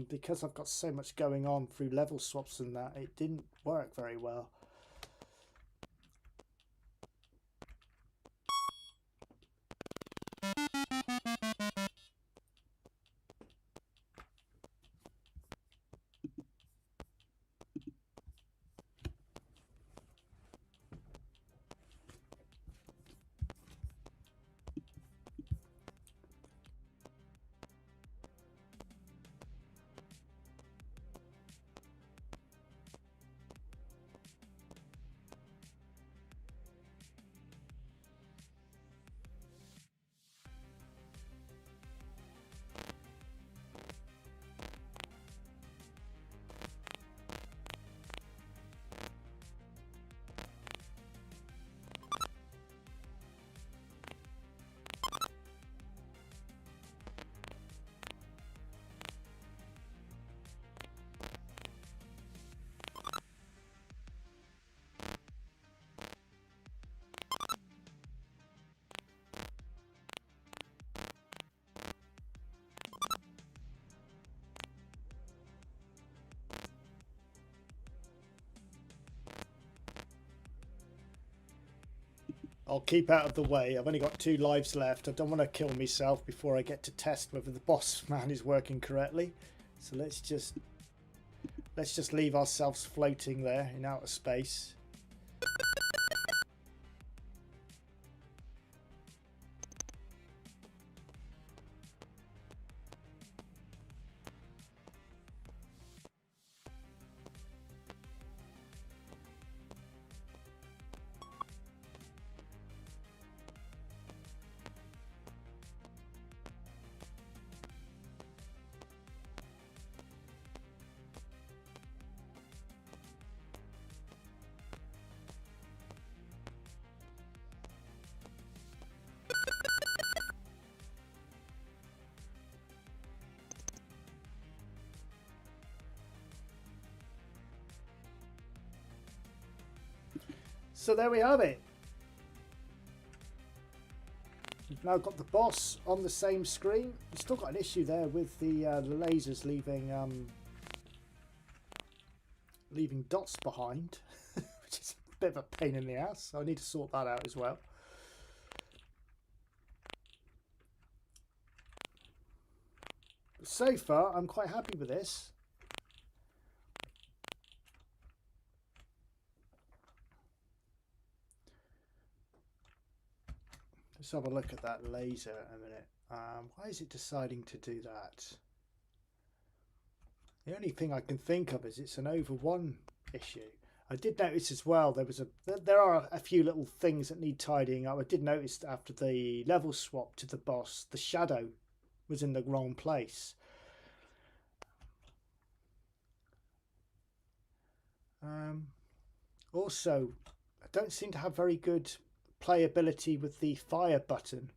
because I've got so much going on through level swaps and that, it didn't work very well. I'll keep out of the way. I've only got 2 lives left. I don't want to kill myself before I get to test whether the boss man is working correctly. So let's just leave ourselves floating there in outer space. So there we have it. We've now got the boss on the same screen. We've still got an issue there with the lasers leaving dots behind, which is a bit of a pain in the ass. So I need to sort that out as well. But so far, I'm quite happy with this. Let's have a look at that laser a minute. Why is it deciding to do that? The only thing I can think of is it's an over 1 issue. I did notice as well there are a few little things that need tidying up. I did notice after the level swap to the boss, the shadow was in the wrong place. Also, I don't seem to have very good playability with the fire button.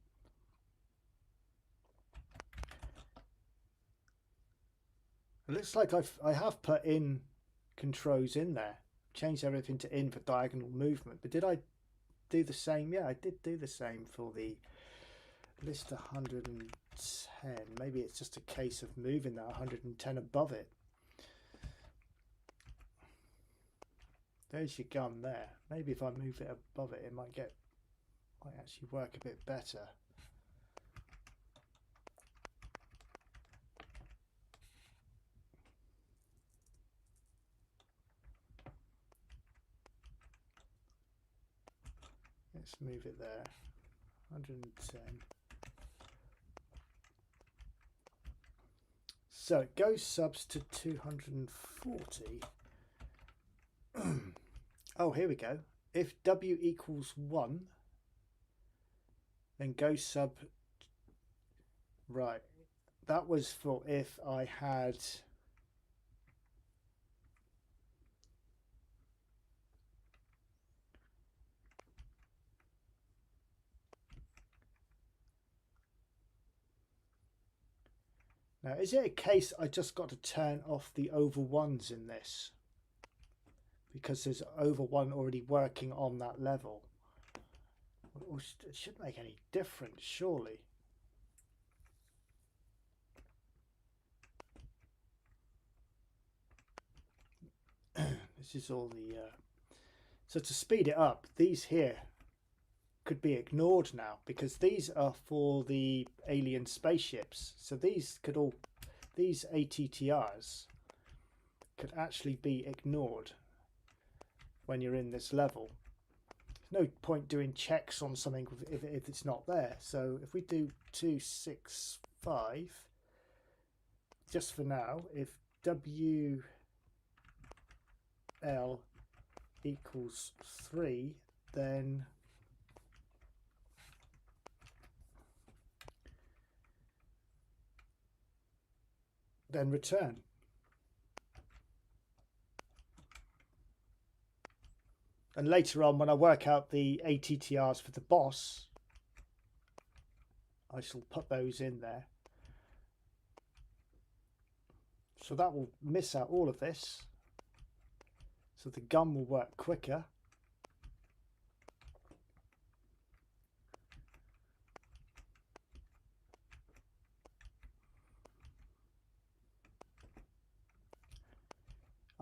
It looks like I have put in controls in there, changed everything to in for diagonal movement, but did I do the same? Yeah, I did do the same for the list 110. Maybe it's just a case of moving that 110 above it. There's your gun there. Maybe if I move it above it, it might actually work a bit better. Let's move it there. 110. So it goes subs to 240. Oh, here we go. If W equals 1, then go sub. Right. That was for if I had. Now, is it a case I just got to turn off the over 1s in this? Because there's over 1 already working on that level. It shouldn't make any difference, surely. This is all the... So to speed it up, these here could be ignored now, because these are for the alien spaceships. So these ATTRs could actually be ignored when you're in this level. There's no point doing checks on something if it's not there. So if we do 265, just for now, if WL equals 3, then return. And later on, when I work out the ATTRs for the boss, I shall put those in there. So that will miss out all of this. So the gun will work quicker.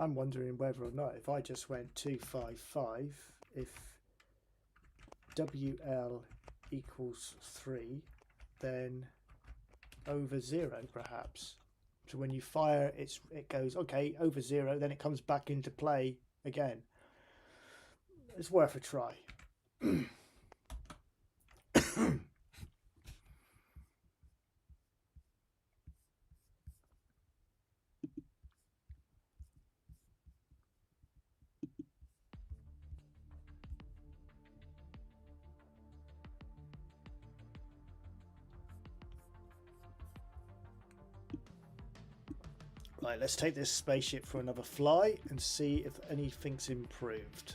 I'm wondering whether or not if I just went 255, if WL equals 3, then over 0 perhaps. So when you fire, it goes, okay, over 0, then it comes back into play again. It's worth a try. Right, let's take this spaceship for another fly and see if anything's improved.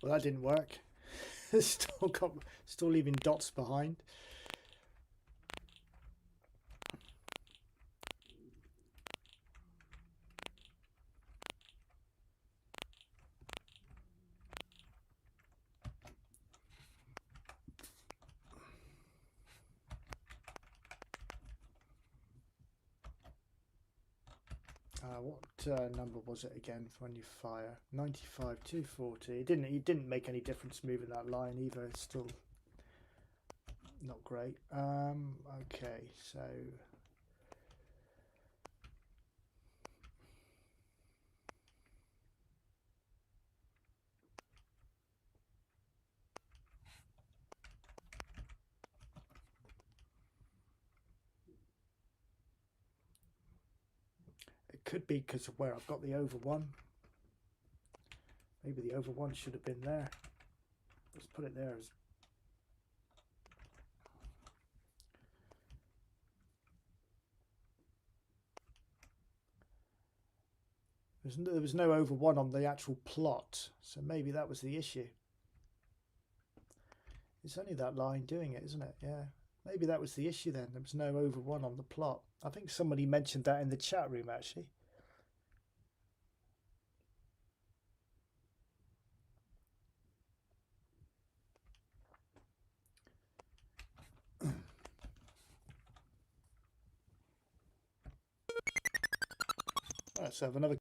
Well, that didn't work. Still leaving dots behind. What number was it again when you fire? 95, 240. It didn't make any difference moving that line either. It's still not great. Okay, so it could be because of where I've got the over one. Maybe the over one should have been there. Let's put it there as there was no over one on the actual plot, so maybe that was the issue. It's only that line doing it, isn't it? Yeah, maybe that was the issue then. There was no over one on the plot. I think somebody mentioned that in the chat room actually. Let's have another.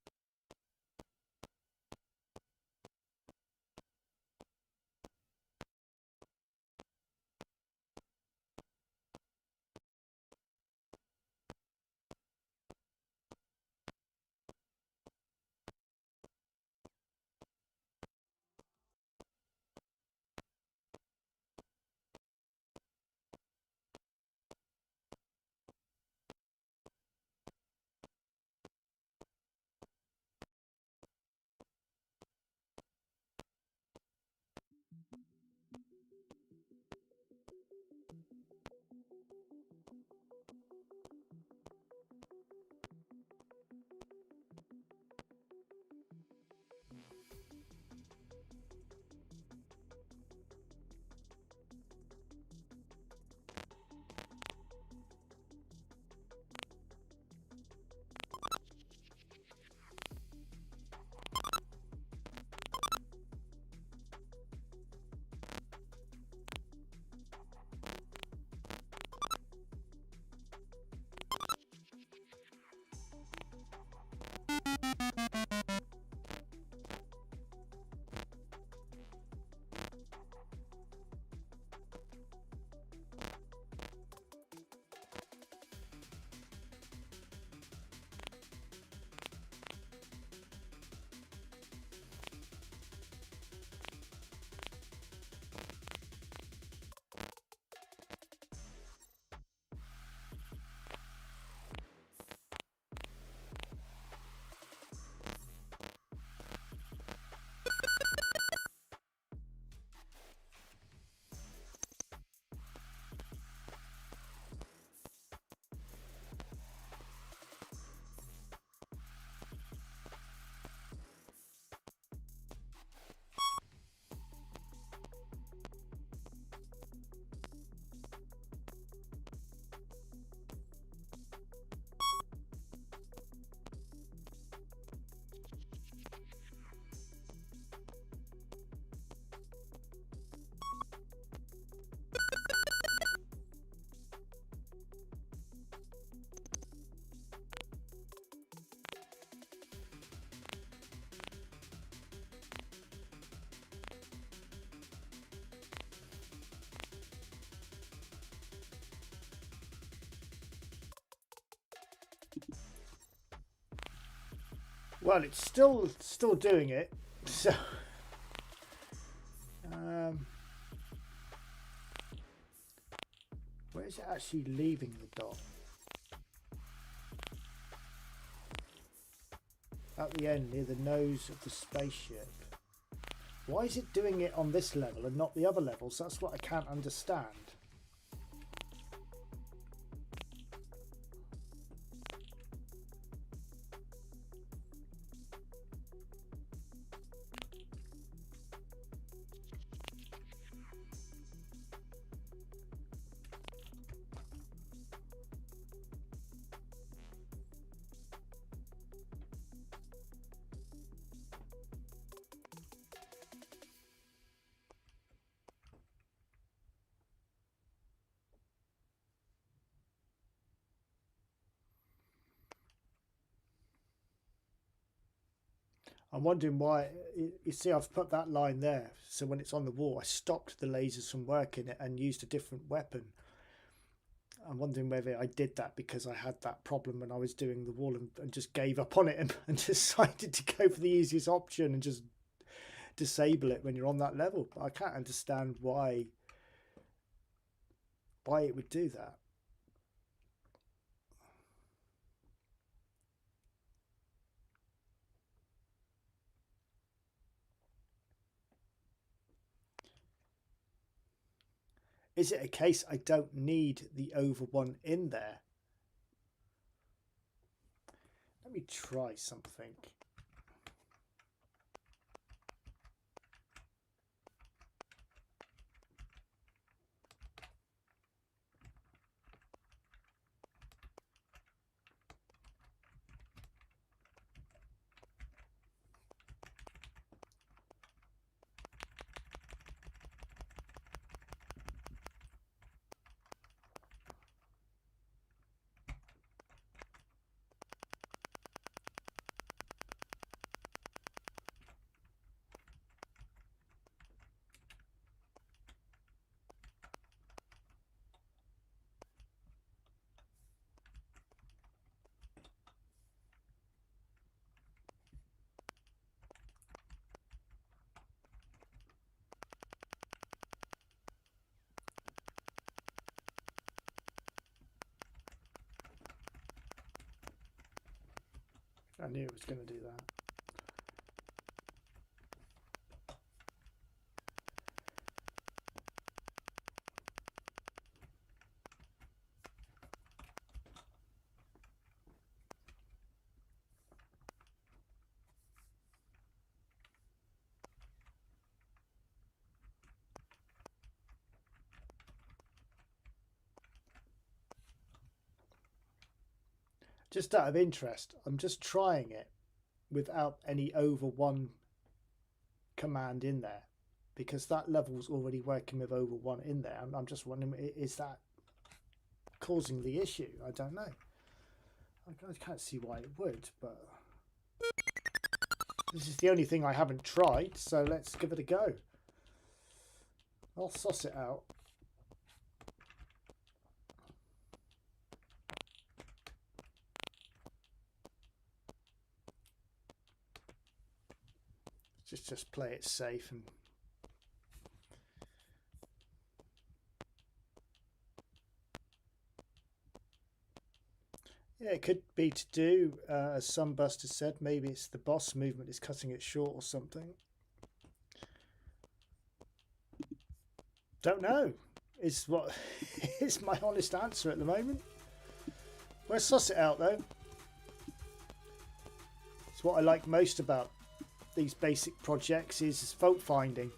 Well, it's still doing it. So, where is it actually leaving the dot? At the end, near the nose of the spaceship. Why is it doing it on this level and not the other levels? That's what I can't understand. I'm wondering why. You see, I've put that line there, so when it's on the wall, I stopped the lasers from working and used a different weapon. I'm wondering whether I did that because I had that problem when I was doing the wall and just gave up on it and decided to go for the easiest option and just disable it when you're on that level. But I can't understand why it would do that. Is it a case I don't need the over one in there? Let me try something. I knew it was going to do that. Just out of interest, I'm just trying it without any over one command in there, because that level's already working with over one in there. I'm just wondering, is that causing the issue? I don't know. I can't see why it would, but this is the only thing I haven't tried, so let's give it a go. I'll suss it out. Just play it safe and yeah, it could be to do, as some busters said, maybe it's the boss movement is cutting it short or something. Don't know, is what is my honest answer at the moment. We'll suss it out though. It's what I like most about these basic projects is fault finding.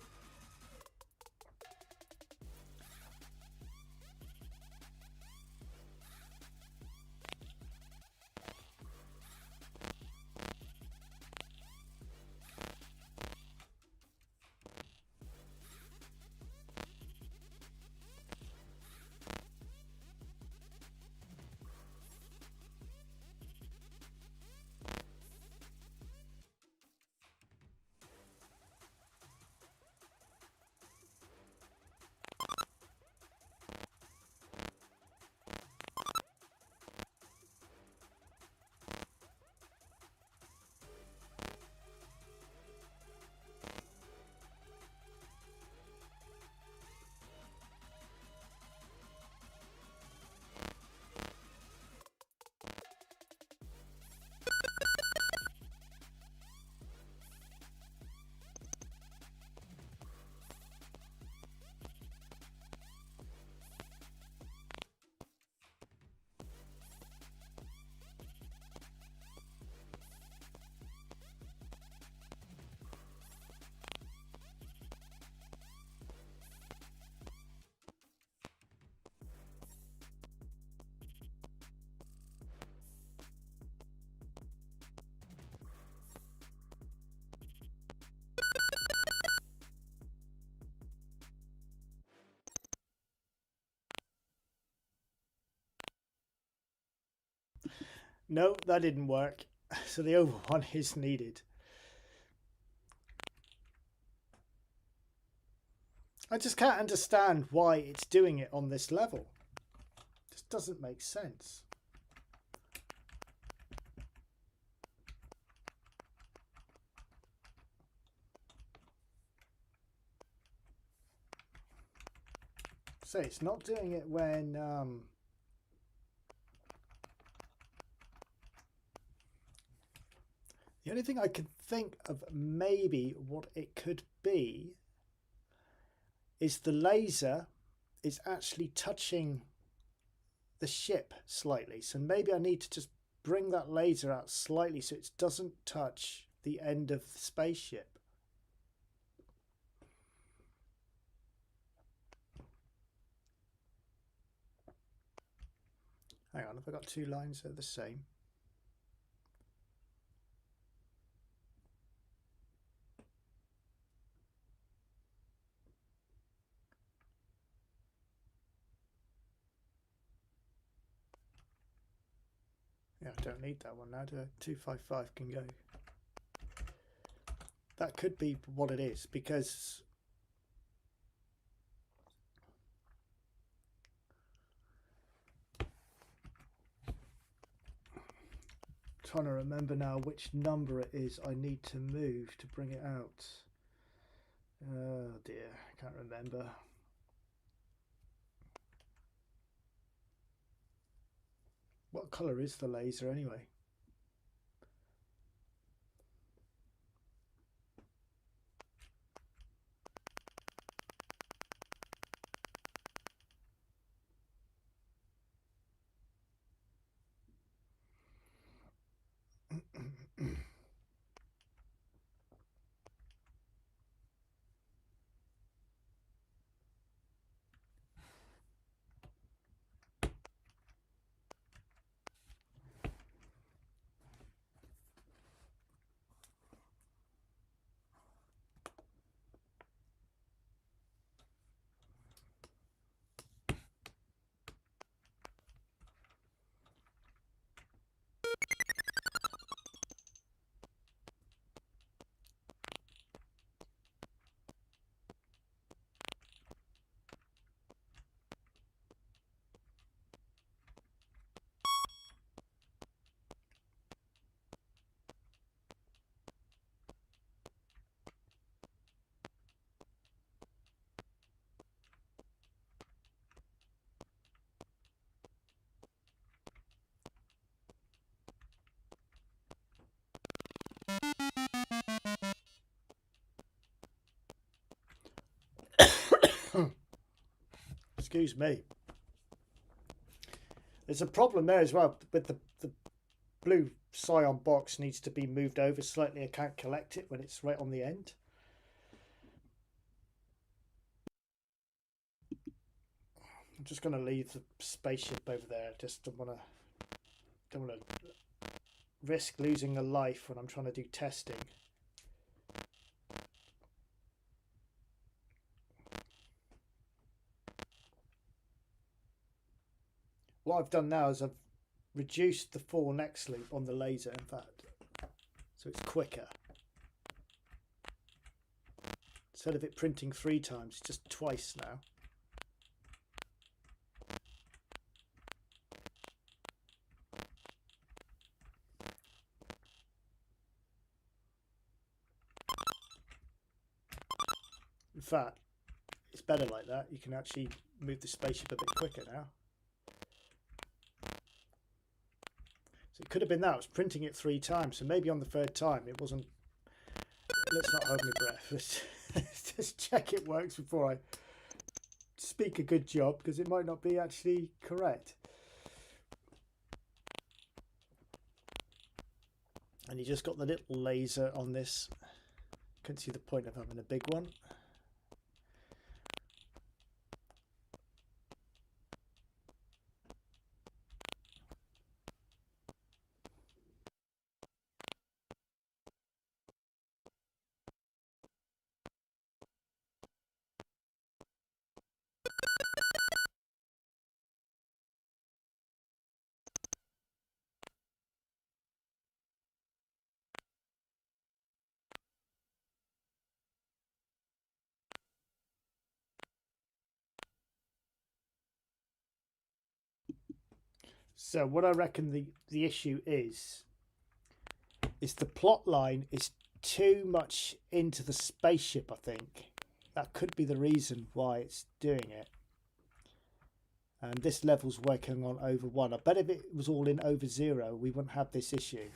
No, that didn't work. So the over one is needed. I just can't understand why it's doing it on this level. It just doesn't make sense. So it's not doing it when the only thing I can think of maybe what it could be is the laser is actually touching the ship slightly. So maybe I need to just bring that laser out slightly so it doesn't touch the end of the spaceship. Hang on, have I got two lines that are the same? Yeah, I don't need that one now, do I? 255 can go. That could be what it is, because trying to remember now which number it is I need to move to bring it out. Oh dear, I can't remember. What colour is the laser anyway? Excuse me. There's a problem there as well with the blue Scion box needs to be moved over slightly. I can't collect it when it's right on the end. I'm just going to leave the spaceship over there. Just don't want to risk losing a life when I'm trying to do testing. What I've done now is I've reduced the 4 next loop on the laser, in fact, so it's quicker. Instead of it printing 3 times, just twice now. In fact, it's better like that. You can actually move the spaceship a bit quicker now. So it could have been that. I was printing it 3 times, so maybe on the 3rd time it wasn't. Let's not hold my breath. Let's just check it works before I speak a good job, because it might not be actually correct. And you just got the little laser on this. Couldn't see the point of having a big one. So what I reckon the issue is the plot line is too much into the spaceship, I think. That could be the reason why it's doing it. And this level's working on over 1. I bet if it was all in over 0, we wouldn't have this issue.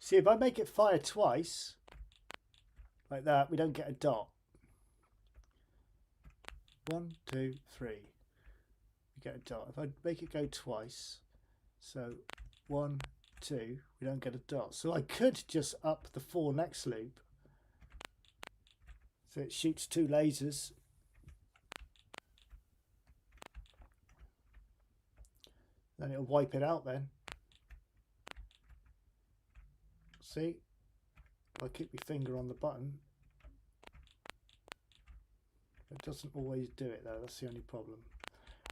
See, if I make it fire twice, like that, we don't get a dot. 1, 2, 3. We get a dot. If I make it go twice, so 1, 2, we don't get a dot. So I could just up the 4 next loop. So it shoots 2 lasers. Then it'll wipe it out then. See? If I keep my finger on the button, it doesn't always do it though. That's the only problem.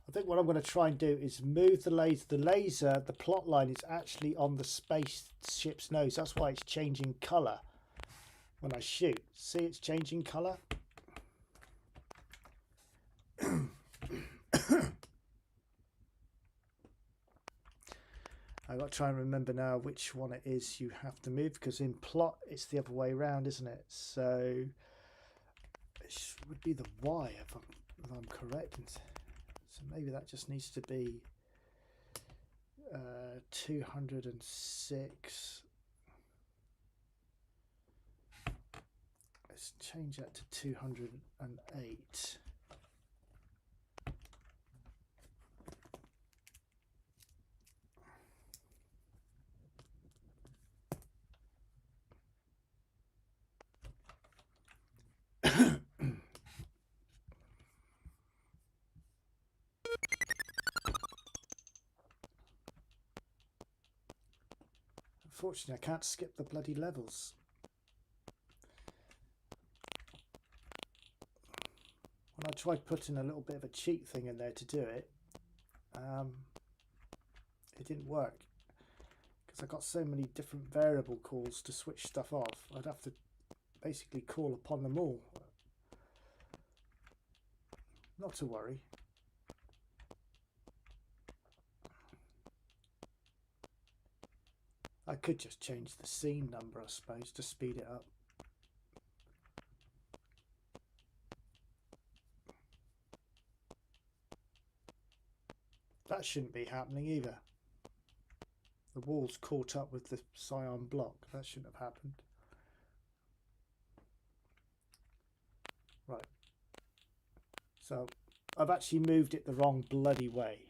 I think what I'm going to try and do is move the laser. The laser, the plot line is actually on the spaceship's nose. That's why it's changing colour when I shoot. See, it's changing colour. I've got to try and remember now which one it is you have to move, because in plot it's the other way around, isn't it? So it would be the Y if I'm correct. So maybe that just needs to be 206. Let's change that to 208. Unfortunately, I can't skip the bloody levels. When I tried putting a little bit of a cheat thing in there to do it, it didn't work, because I got so many different variable calls to switch stuff off. I'd have to basically call upon them all. Not to worry. I could just change the scene number, I suppose, to speed it up. That shouldn't be happening either. The wall's caught up with the cyan block. That shouldn't have happened. Right. So I've actually moved it the wrong bloody way.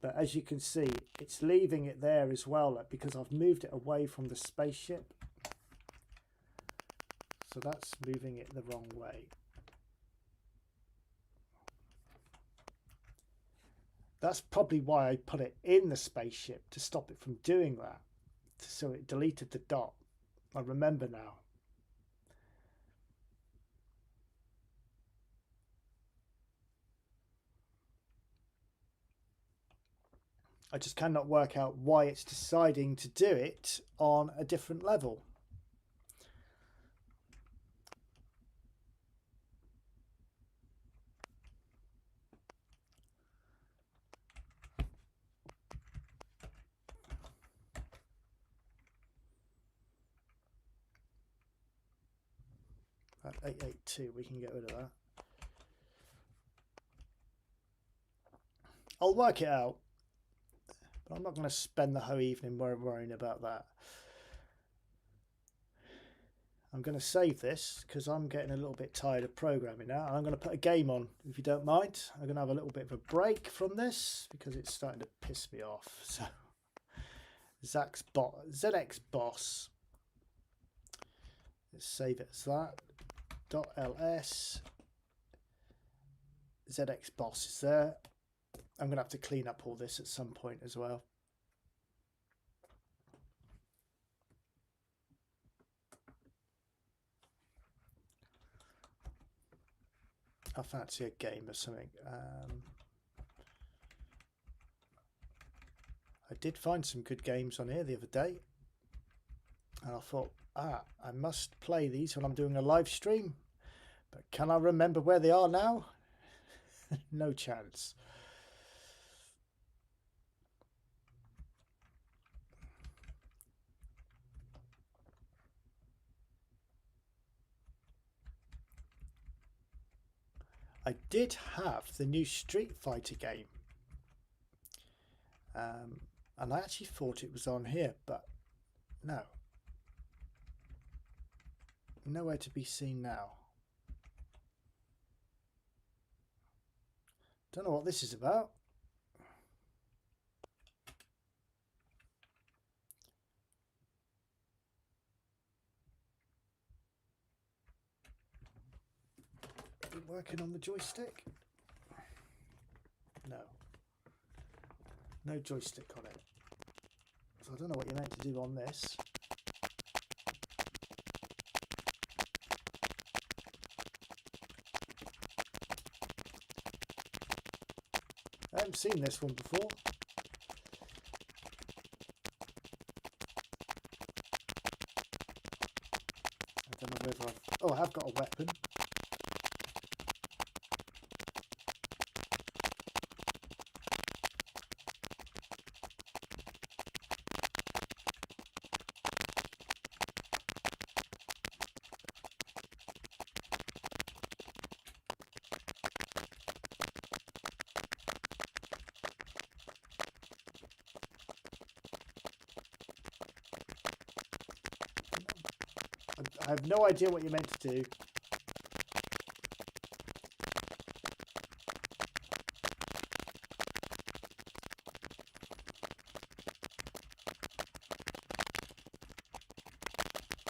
But as you can see, it's leaving it there as well because I've moved it away from the spaceship. So that's moving it the wrong way. That's probably why I put it in the spaceship, to stop it from doing that. So it deleted the dot. I remember now. I just cannot work out why it's deciding to do it on a different level. At 882, we can get rid of that. I'll work it out. But I'm not going to spend the whole evening worrying about that. I'm going to save this because I'm getting a little bit tired of programming now. I'm going to put a game on, if you don't mind. I'm going to have a little bit of a break from this because it's starting to piss me off. So, ZX Boss. Let's save it as that. .ls. ZX Boss is there. I'm going to have to clean up all this at some point as well. I fancy a game or something. I did find some good games on here the other day. And I thought, I must play these when I'm doing a live stream. But can I remember where they are now? No chance. I did have the new Street Fighter game. And I actually thought it was on here, but no. Nowhere to be seen now. Don't know what this is about. Is it working on the joystick? No. No joystick on it. So I don't know what you're meant to do on this. I haven't seen this one before. I don't know whether I've... Oh, I have got a weapon. I have no idea what you're meant to do.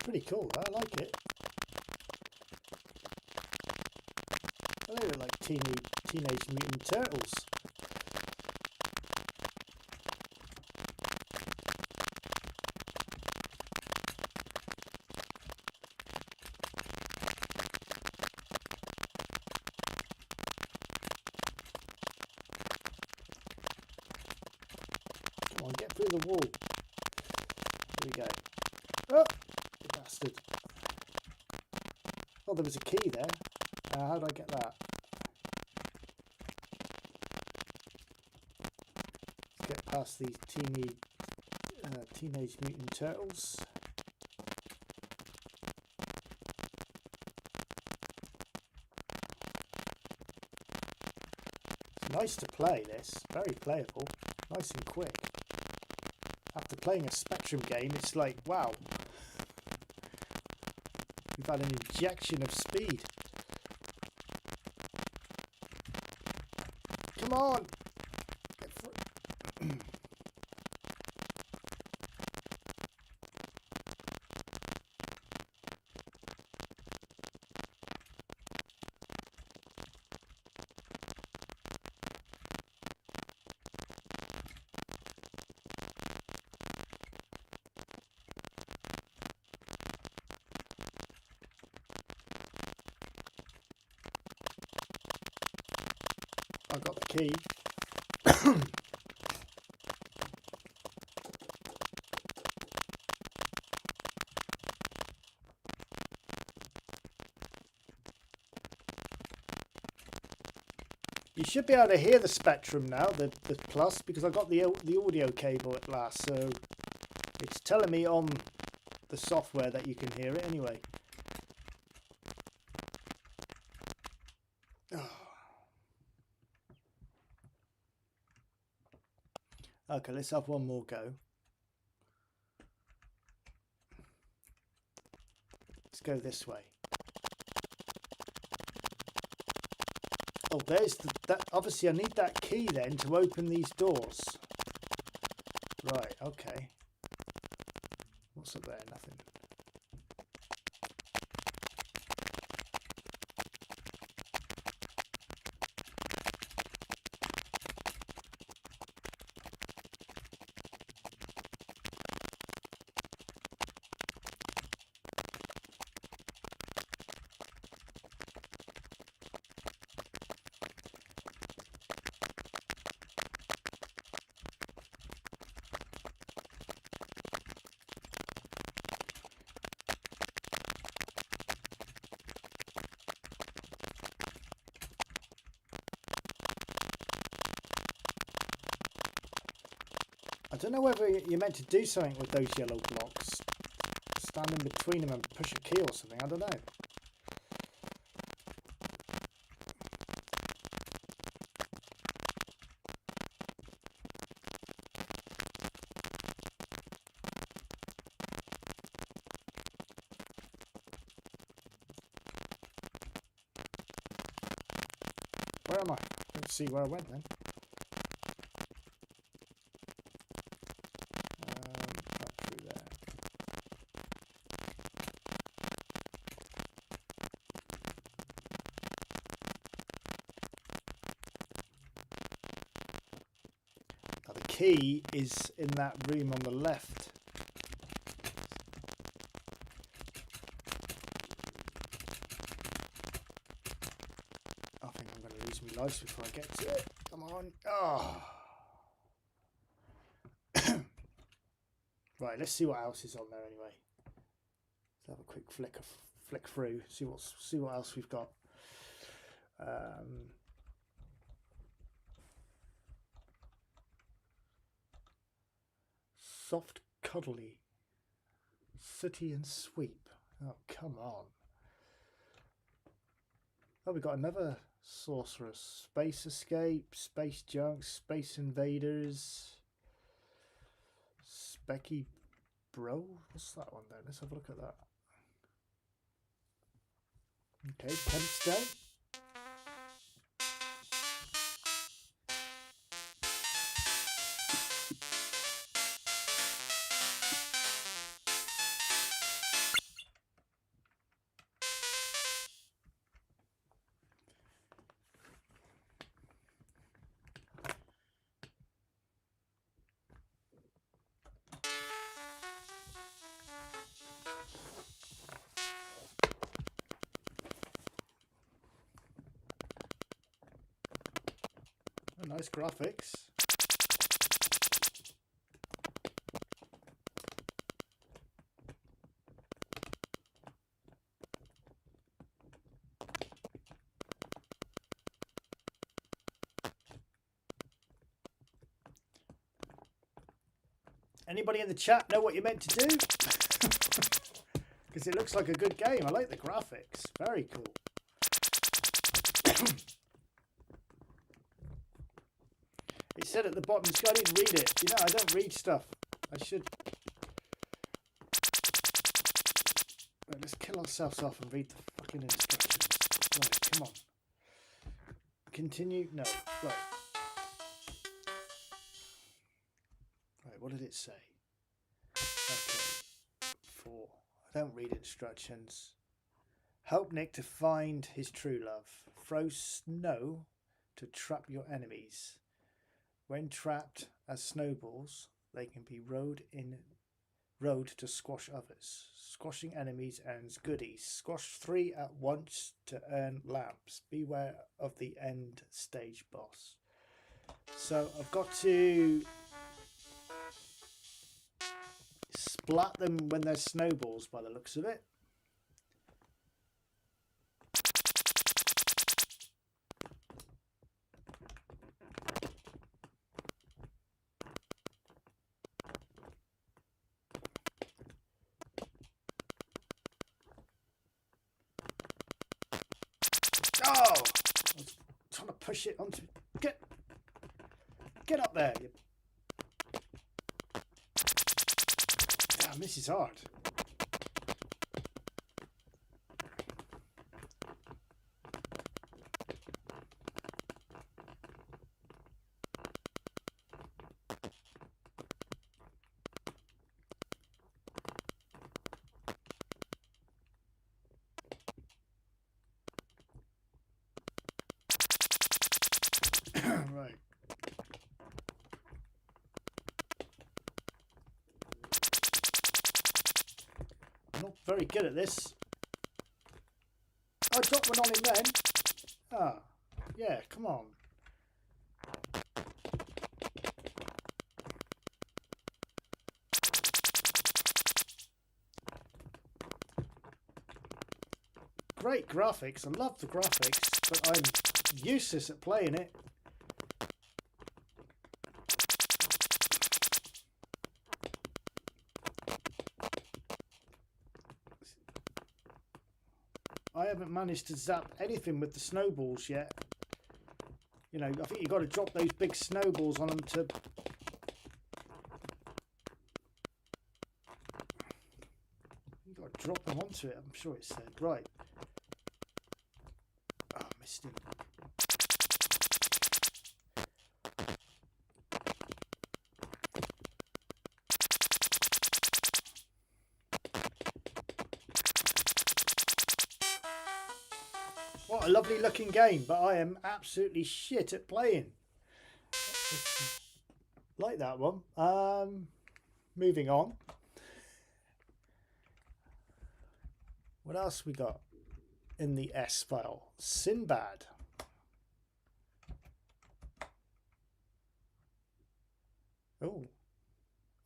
Pretty cool, I like it. Well, they look like Teenage Mutant Turtles. Come on, get through the wall. There we go. Oh, you bastard. Oh, there was a key there. How do I get that? Let's get past these Teenage Mutant Turtles. Nice to play this, very playable, nice and quick. After playing a Spectrum game, it's like, wow, we've had an injection of speed. Come on! Get through. I got the key. You should be able to hear the Spectrum now, the Plus, because I got the audio cable at last, so it's telling me on the software that you can hear it anyway. Okay, let's have one more go. Let's go this way. Oh, there's that. Obviously, I need that key then to open these doors. Right, okay. What's up there? Nothing. I don't know whether you're meant to do something with those yellow blocks. Stand in between them and push a key or something. I don't know. Where am I? Let's see where I went then. Key is in that room on the left. I think I'm going to lose my life before I get to it. Come on. Oh. Right, let's see what else is on there anyway. Let's have a quick flick through, see what else we've got. Soft Cuddly, City and Sweep. Oh, come on. Oh, we got another Sorceress. Space Escape, Space Junk, Space Invaders, Specky Bro. What's that one then? Let's have a look at that. Okay, Pentstone. Nice graphics. Anybody in the chat know what you're meant to do? Because it looks like a good game. I like the graphics. Very cool. said at the bottom, I didn't read it. You know, I don't read stuff. I should. Right, let's kill ourselves off and read the fucking instructions. Right, come on. Continue. No. Right. Right, what did it say? Okay. 4. I don't read instructions. Help Nick to find his true love. Throw snow to trap your enemies. When trapped as snowballs, they can be rode to squash others. Squashing enemies earns goodies. Squash 3 at once to earn lamps. Beware of the end stage boss. So I've got to splat them when they're snowballs by the looks of it. Oh! I was trying to push it onto... Get up there! Damn, this is hard. Right. I'm not very good at this. I dropped one on him then. Ah, yeah, come on. Great graphics. I love the graphics, but I'm useless at playing it. I haven't managed to zap anything with the snowballs yet. You know, I think you've got to drop those big snowballs on them to... You've got to drop them onto it, I'm sure it said. Right. Oh, I missed him. What a lovely looking game, but I am absolutely shit at playing. Like that one. Moving on. What else we got in the S file? Sinbad. Oh.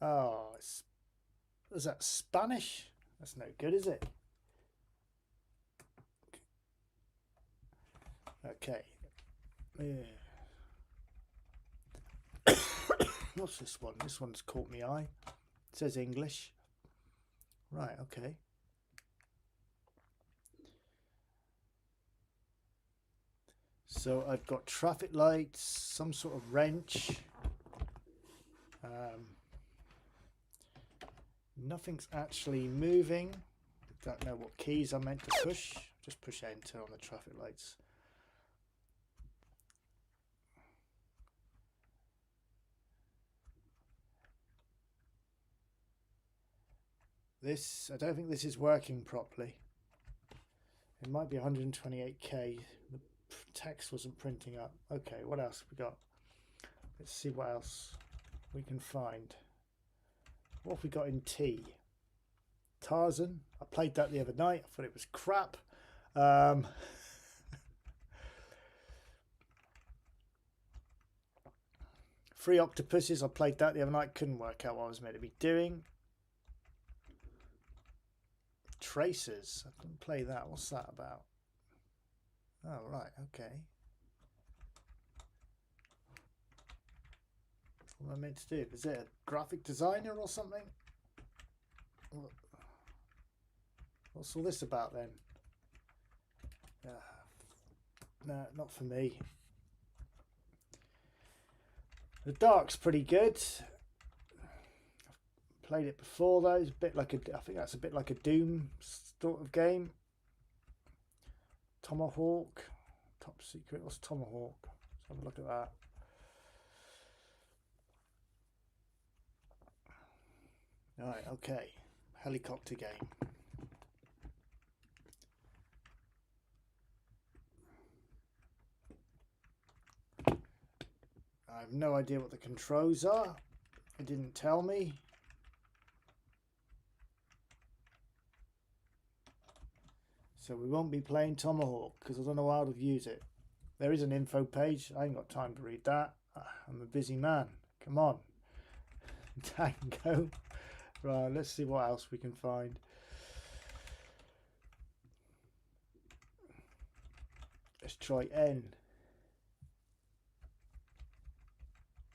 Oh, is that Spanish? That's no good, is it? Okay. Yeah. What's this one? This one's caught me eye. It says English. Right, okay. So I've got traffic lights, some sort of wrench. Nothing's actually moving. Don't know what keys I'm meant to push. Just push enter on the traffic lights. This, I don't think this is working properly. It might be 128k. The text wasn't printing up. Okay, what else have we got? Let's see what else we can find. What have we got in T? Tarzan. I played that the other night. I thought it was crap. Free Octopuses. I played that the other night. Couldn't work out what I was meant to be doing. Tracers. I didn't play that. What's that about? Oh, right. Okay. What am I meant to do? Is it a graphic designer or something? What's all this about then? No, not for me. The dark's pretty good. I've played it before though. It's a bit like I think that's a bit like a Doom sort of game. Tomahawk, top secret. What's Tomahawk? Let's have a look at that. Right, okay. Helicopter game. I have no idea what the controls are. It didn't tell me. So we won't be playing Tomahawk because I don't know how to use it. There is an info page. I ain't got time to read that. I'm a busy man. Come on. Tango. Right, let's see what else we can find. Let's try N.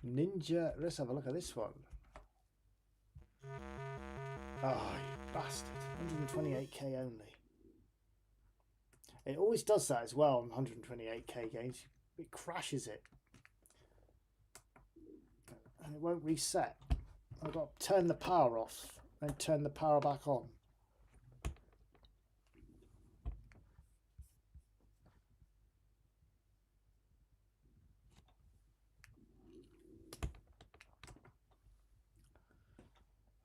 Ninja. Let's have a look at this one. Oh, you bastard. 128k only. It always does that as well on 128k games. It crashes it. And it won't reset. I've got to turn the power off and turn the power back on.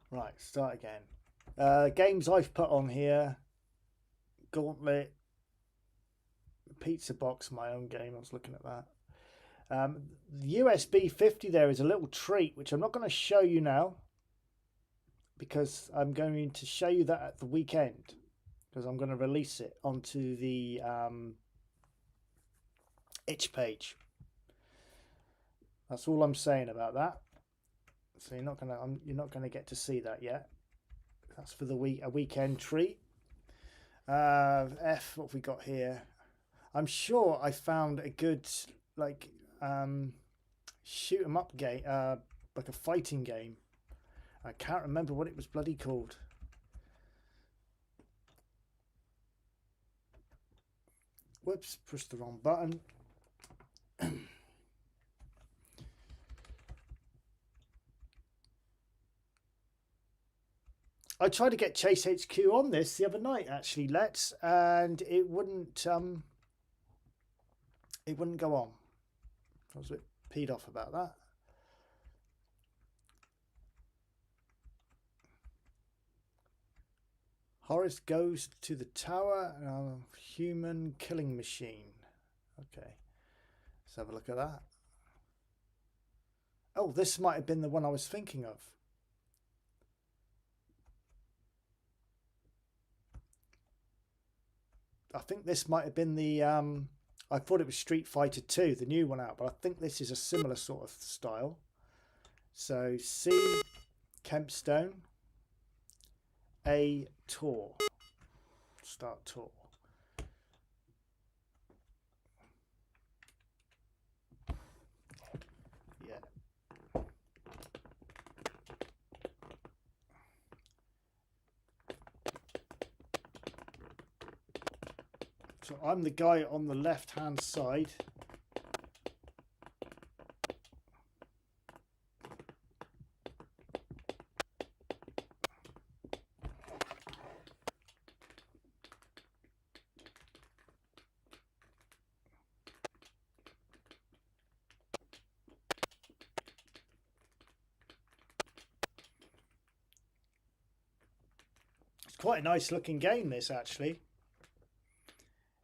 Right, start again. Games I've put on here. Gauntlet. Pizza Box, my own game. I was looking at that. The USB 50 there is a little treat, which I'm not going to show you now because I'm going to show you that at the weekend because I'm going to release it onto the itch page. That's all I'm saying about that. So you're not going to get to see that yet. That's for the a weekend treat. F, what have we got here? I'm sure I found a good like shoot 'em up game, like a fighting game. I can't remember what it was bloody called. Whoops, pushed the wrong button. I tried to get Chase HQ on this the other night, actually, Let's, and it wouldn't go on. I was a bit peed off about that. Horace goes to the tower. Human killing machine. Okay, let's have a look at that. Oh, this might have been the one I was thinking of. I think this might have been the I thought it was Street Fighter 2, the new one out, but I think this is a similar sort of style. So C, Kempstone, A, Tour. Start Tour. Yeah. So I'm the guy on the left-hand side. It's quite a nice looking game, this, actually.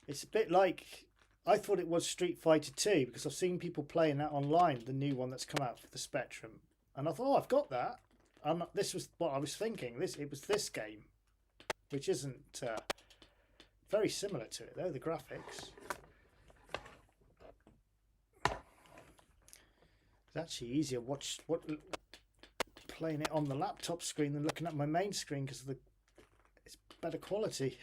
It's a bit like, I thought it was Street Fighter 2 because I've seen people playing that online, the new one that's come out for the Spectrum. And I thought, oh, I've got that. This was what I was thinking. It was this game, which isn't very similar to it, though, the graphics. It's actually easier playing it on the laptop screen than looking at my main screen because it's better quality.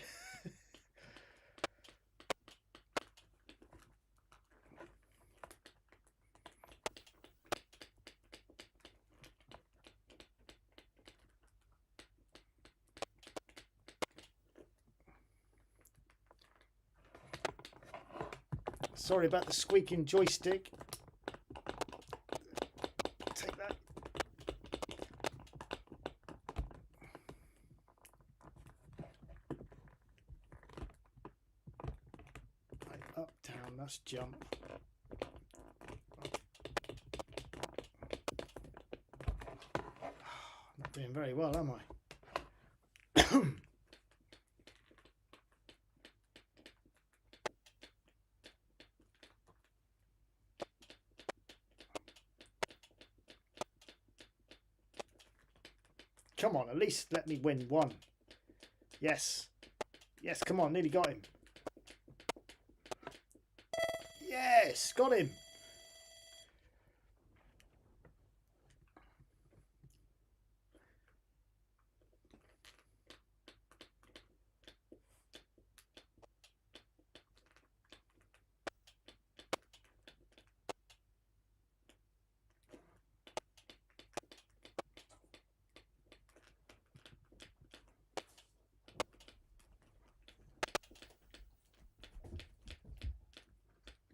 Sorry about the squeaking joystick. to jump. Not doing very well, am I? Come on, at least let me win one. Yes. Yes, come on, nearly got him. Yes, got him.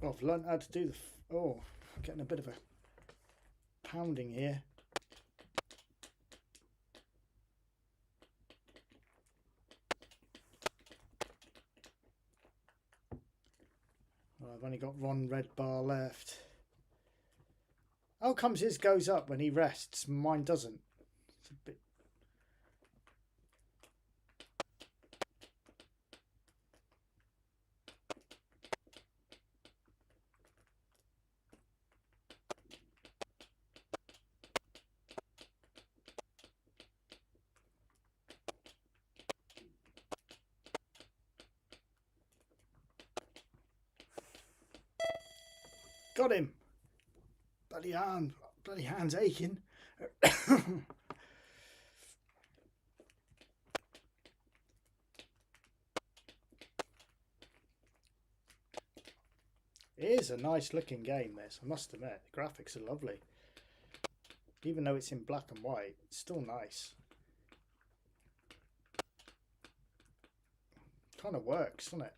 Oh, I've learned how to do the... Oh, getting a bit of a pounding here. Well, I've only got one red bar left. How comes his goes up when he rests? Mine doesn't. It's a bit... Got him! Bloody hand's aching. It is a nice looking game, this, I must admit. The graphics are lovely. Even though it's in black and white, it's still nice. Kind of works, doesn't it?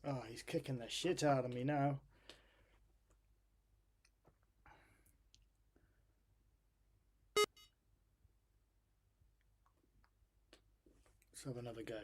Oh, he's kicking the shit out of me now. Let's have another go.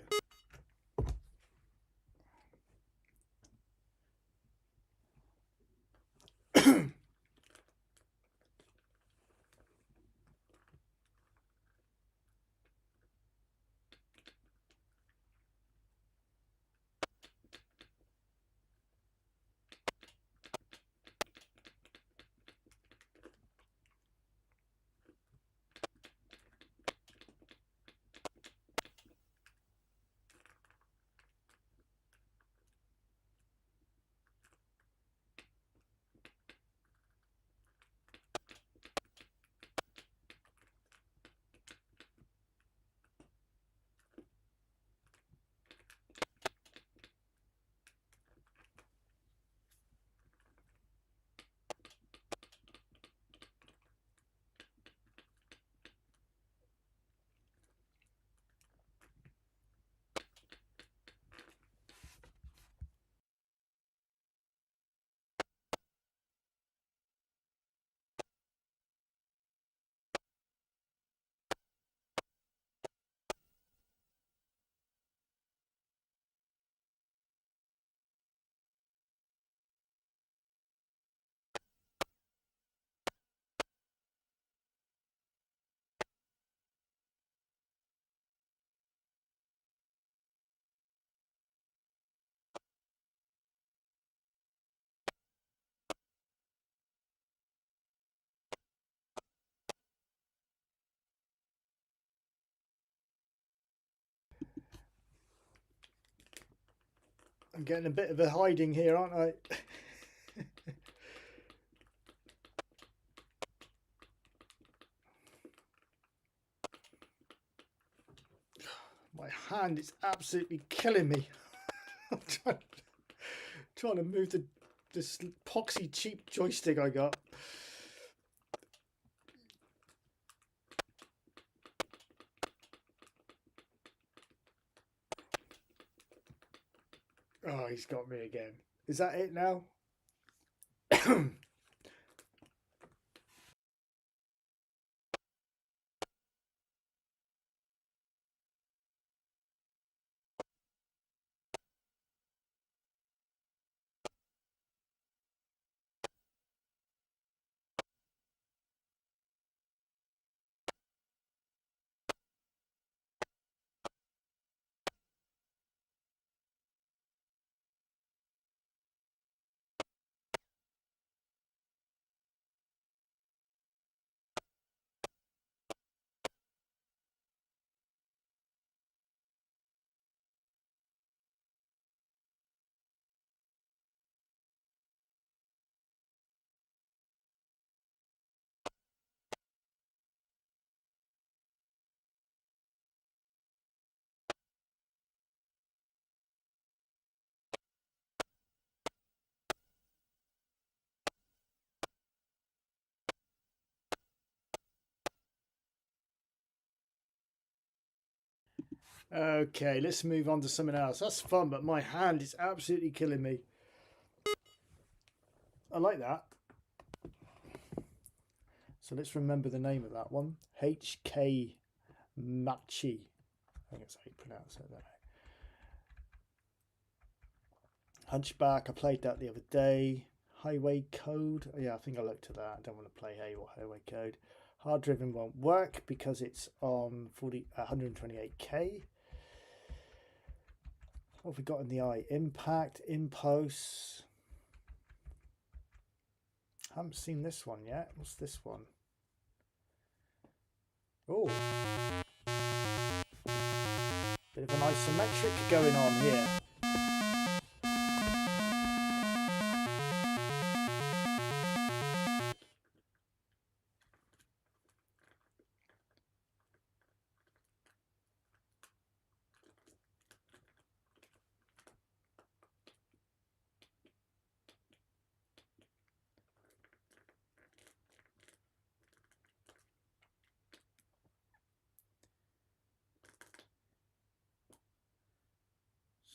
I'm getting a bit of a hiding here, aren't I? My hand is absolutely killing me. I'm trying to move this poxy cheap joystick I got. Oh, he's got me again. Is that it now? Okay, let's move on to something else. That's fun, but my hand is absolutely killing me. I like that. So let's remember the name of that one. HK Machi. I think that's how you pronounce it. I don't know. Hunchback, I played that the other day. Highway Code. Yeah, I think I looked at that. I don't want to play Highway Code. Hard Driven won't work because it's on 128k. What have we got in the eye? Impact, Impulse. Haven't seen this one yet. What's this one? Oh, bit of an isometric going on here.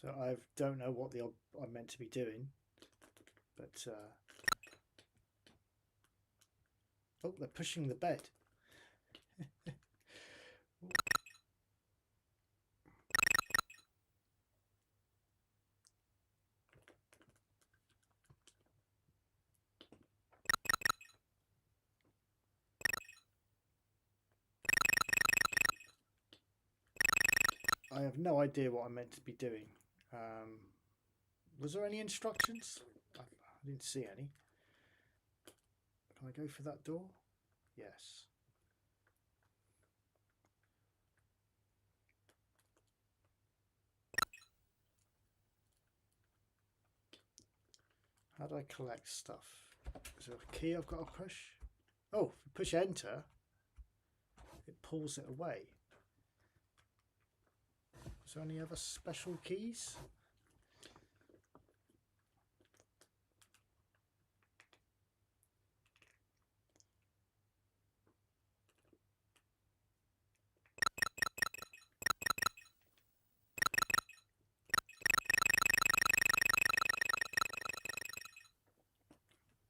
So I don't know what I'm meant to be doing, but oh, they're pushing the bed. I have no idea what I'm meant to be doing. Was there any instructions? I didn't see any. Can I go for that door? Yes. How do I collect stuff? Is there a key I've got to push? Oh, if you push enter, it pulls it away. Is there any other special keys?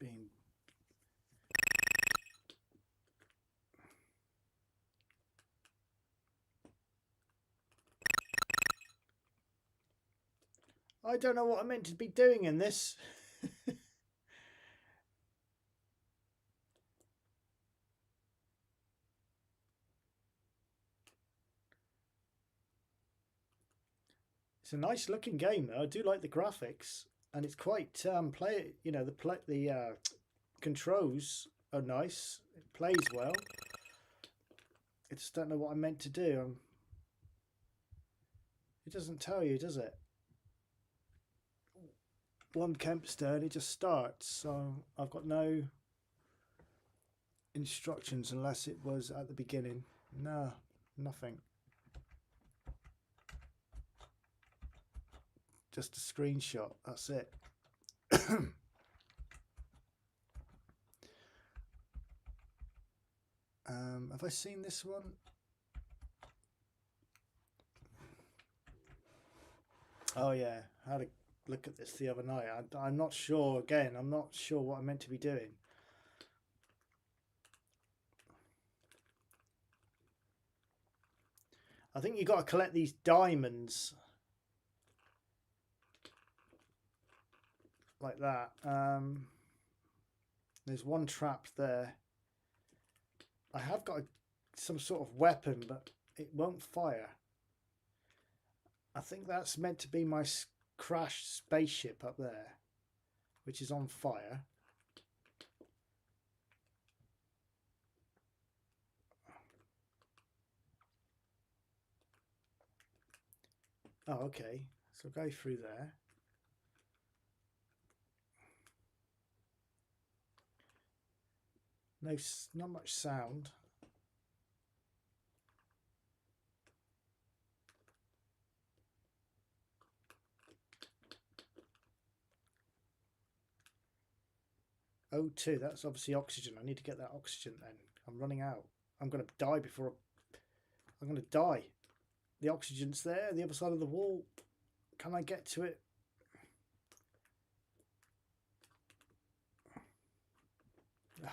Being I don't know what I'm meant to be doing in this. It's a nice looking game though. I do like the graphics, and it's quite the controls are nice. It plays well. I just don't know what I'm meant to do. It doesn't tell you, does it? One Kempstone, it just starts, so I've got no instructions unless it was at the beginning. No, nothing. Just a screenshot, that's it. Have I seen this one? Oh yeah, how to look at this the other night. I'm not sure, again, I'm not sure what I'm meant to be doing. I think you've got to collect these diamonds. Like that. There's one trap there. I have got some sort of weapon, but it won't fire. I think that's meant to be my crashed spaceship up there, which is on fire. Oh, okay. So go through there. No, not much sound. O2, that's obviously oxygen. I need to get that oxygen then. I'm running out. I'm going to die before I'm going to die. The oxygen's there, the other side of the wall. Can I get to it? No.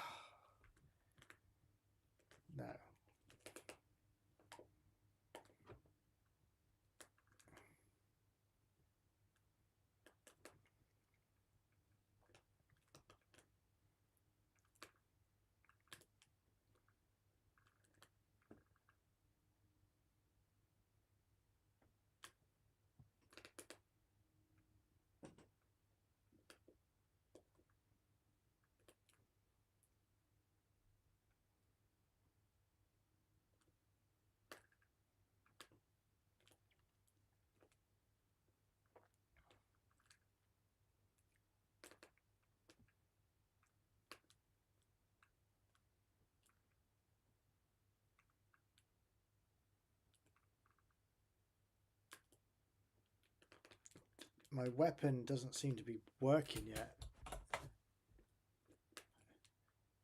My weapon doesn't seem to be working yet.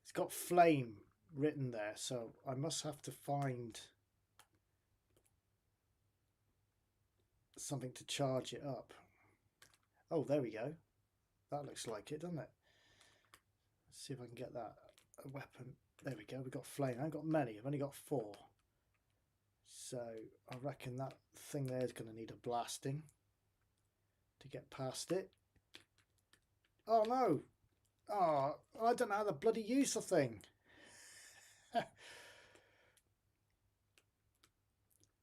It's got flame written there, so I must have to find something to charge it up. Oh, there we go. That looks like it, doesn't it? Let's see if I can get that weapon. There we go. We've got flame. I haven't got many. I've only got 4. So I reckon that thing there is going to need a blasting to get past it. Oh no! Oh, I don't know how to bloody use the thing.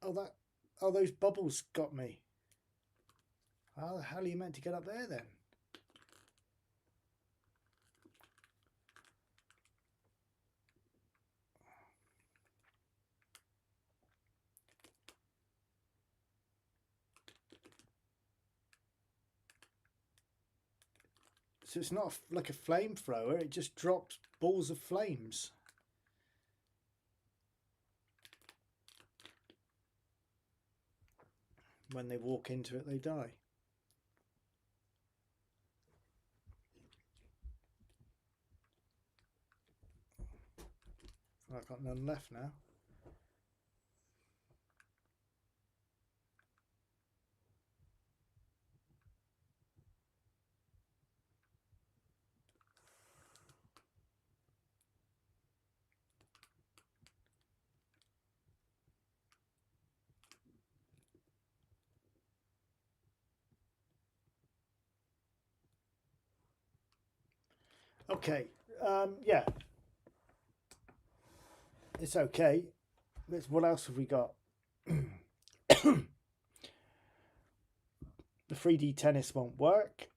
Oh, those bubbles got me. How the hell are you meant to get up there then? So it's not like a flamethrower, it just dropped balls of flames. When they walk into it, they die. I've got none left now. Okay, yeah, it's okay. What else have we got? The 3D tennis won't work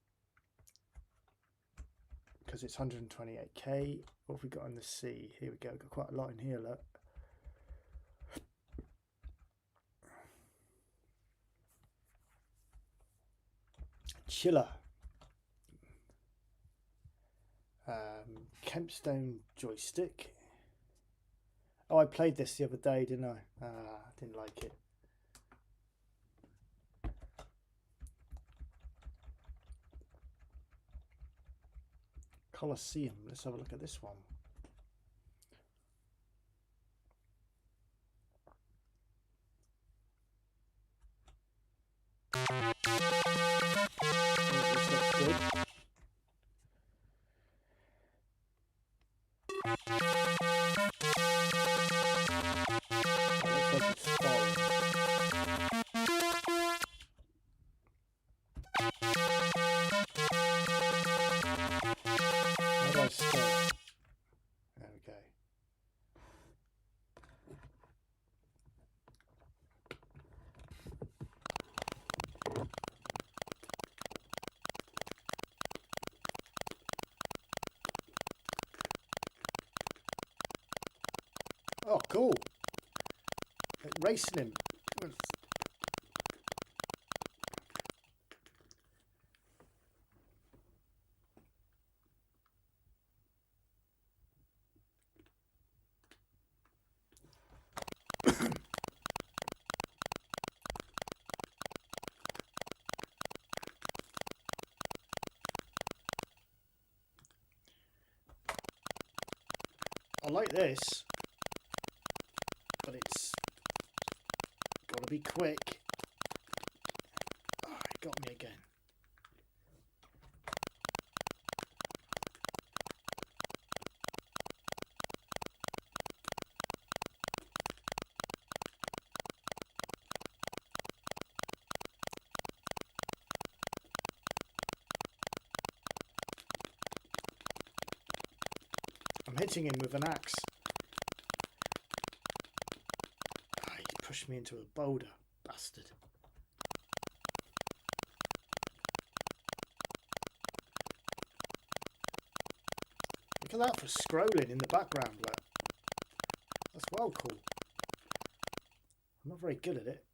because it's 128k. What have we got in the sea? Here we go. Got quite a lot in here. Look. Chiller. Kempstone joystick. Oh, I played this the other day, didn't I? Didn't like it. Colosseum. Let's have a look at this one. cool. Like racing him. I like this, but it's got to be quick. Oh, it got me again. I'm hitting him with an axe. Ah, he pushed me into a boulder, bastard. Look at that for scrolling in the background. Look. That's well cool. I'm not very good at it.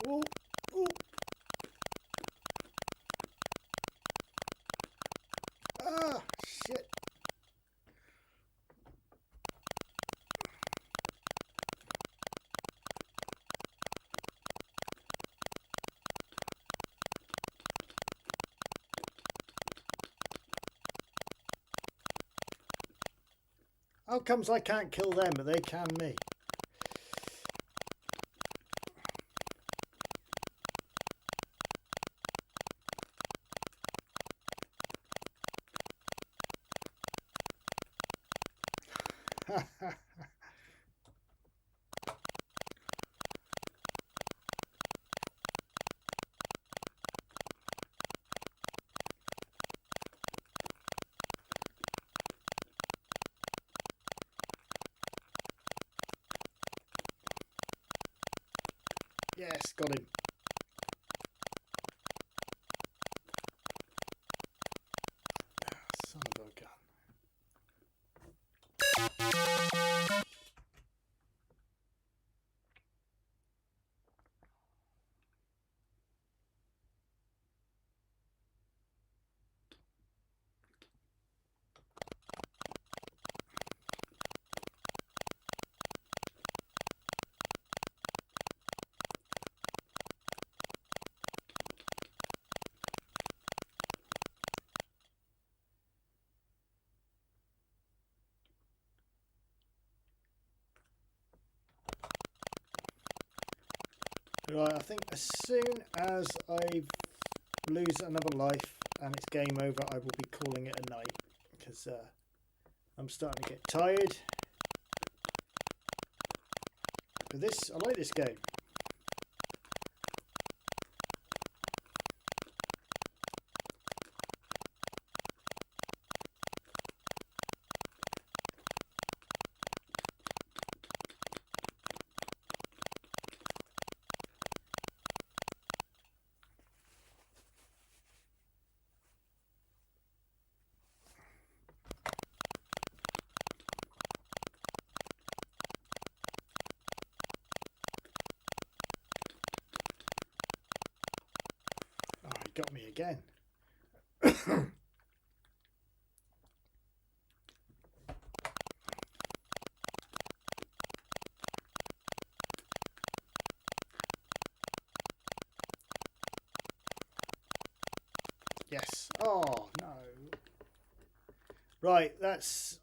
Oh, oh. Ah, shit. How comes I can't kill them, but they can me? Yes, got him. Son of a gun. Right, I think as soon as I lose another life and it's game over, I will be calling it a night, because I'm starting to get tired. But this, I like this game. Got me again. Yes. Oh no. Right, that's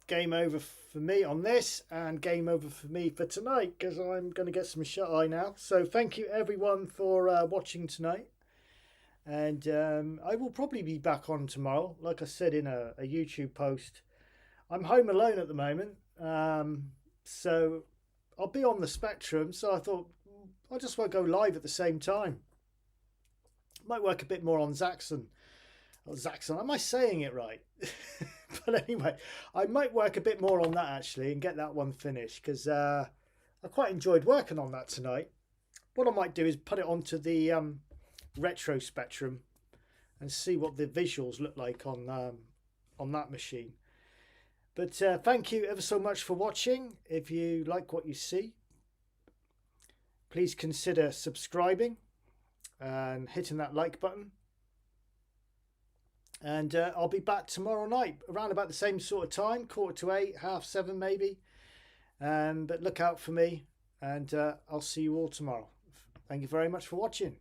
game over for me on this, and game over for me for tonight, because I'm going to get some shut eye now. So thank you everyone for watching tonight. And I will probably be back on tomorrow. Like I said in a YouTube post, I'm home alone at the moment, so I'll be on the Spectrum. So I thought I just want to go live at the same time. Might work a bit more on ZAXXON. Or ZAXXON, am I saying it right? But anyway, I might work a bit more on that actually and get that one finished, because I quite enjoyed working on that tonight. What I might do is put it onto the retro Spectrum and see what the visuals look like on that machine. But thank you ever so much for watching. If you like what you see, please consider subscribing and hitting that like button. And I'll be back tomorrow night around about the same sort of time, 8:15, 7:30 maybe. But look out for me, and I'll see you all tomorrow. Thank you very much for watching.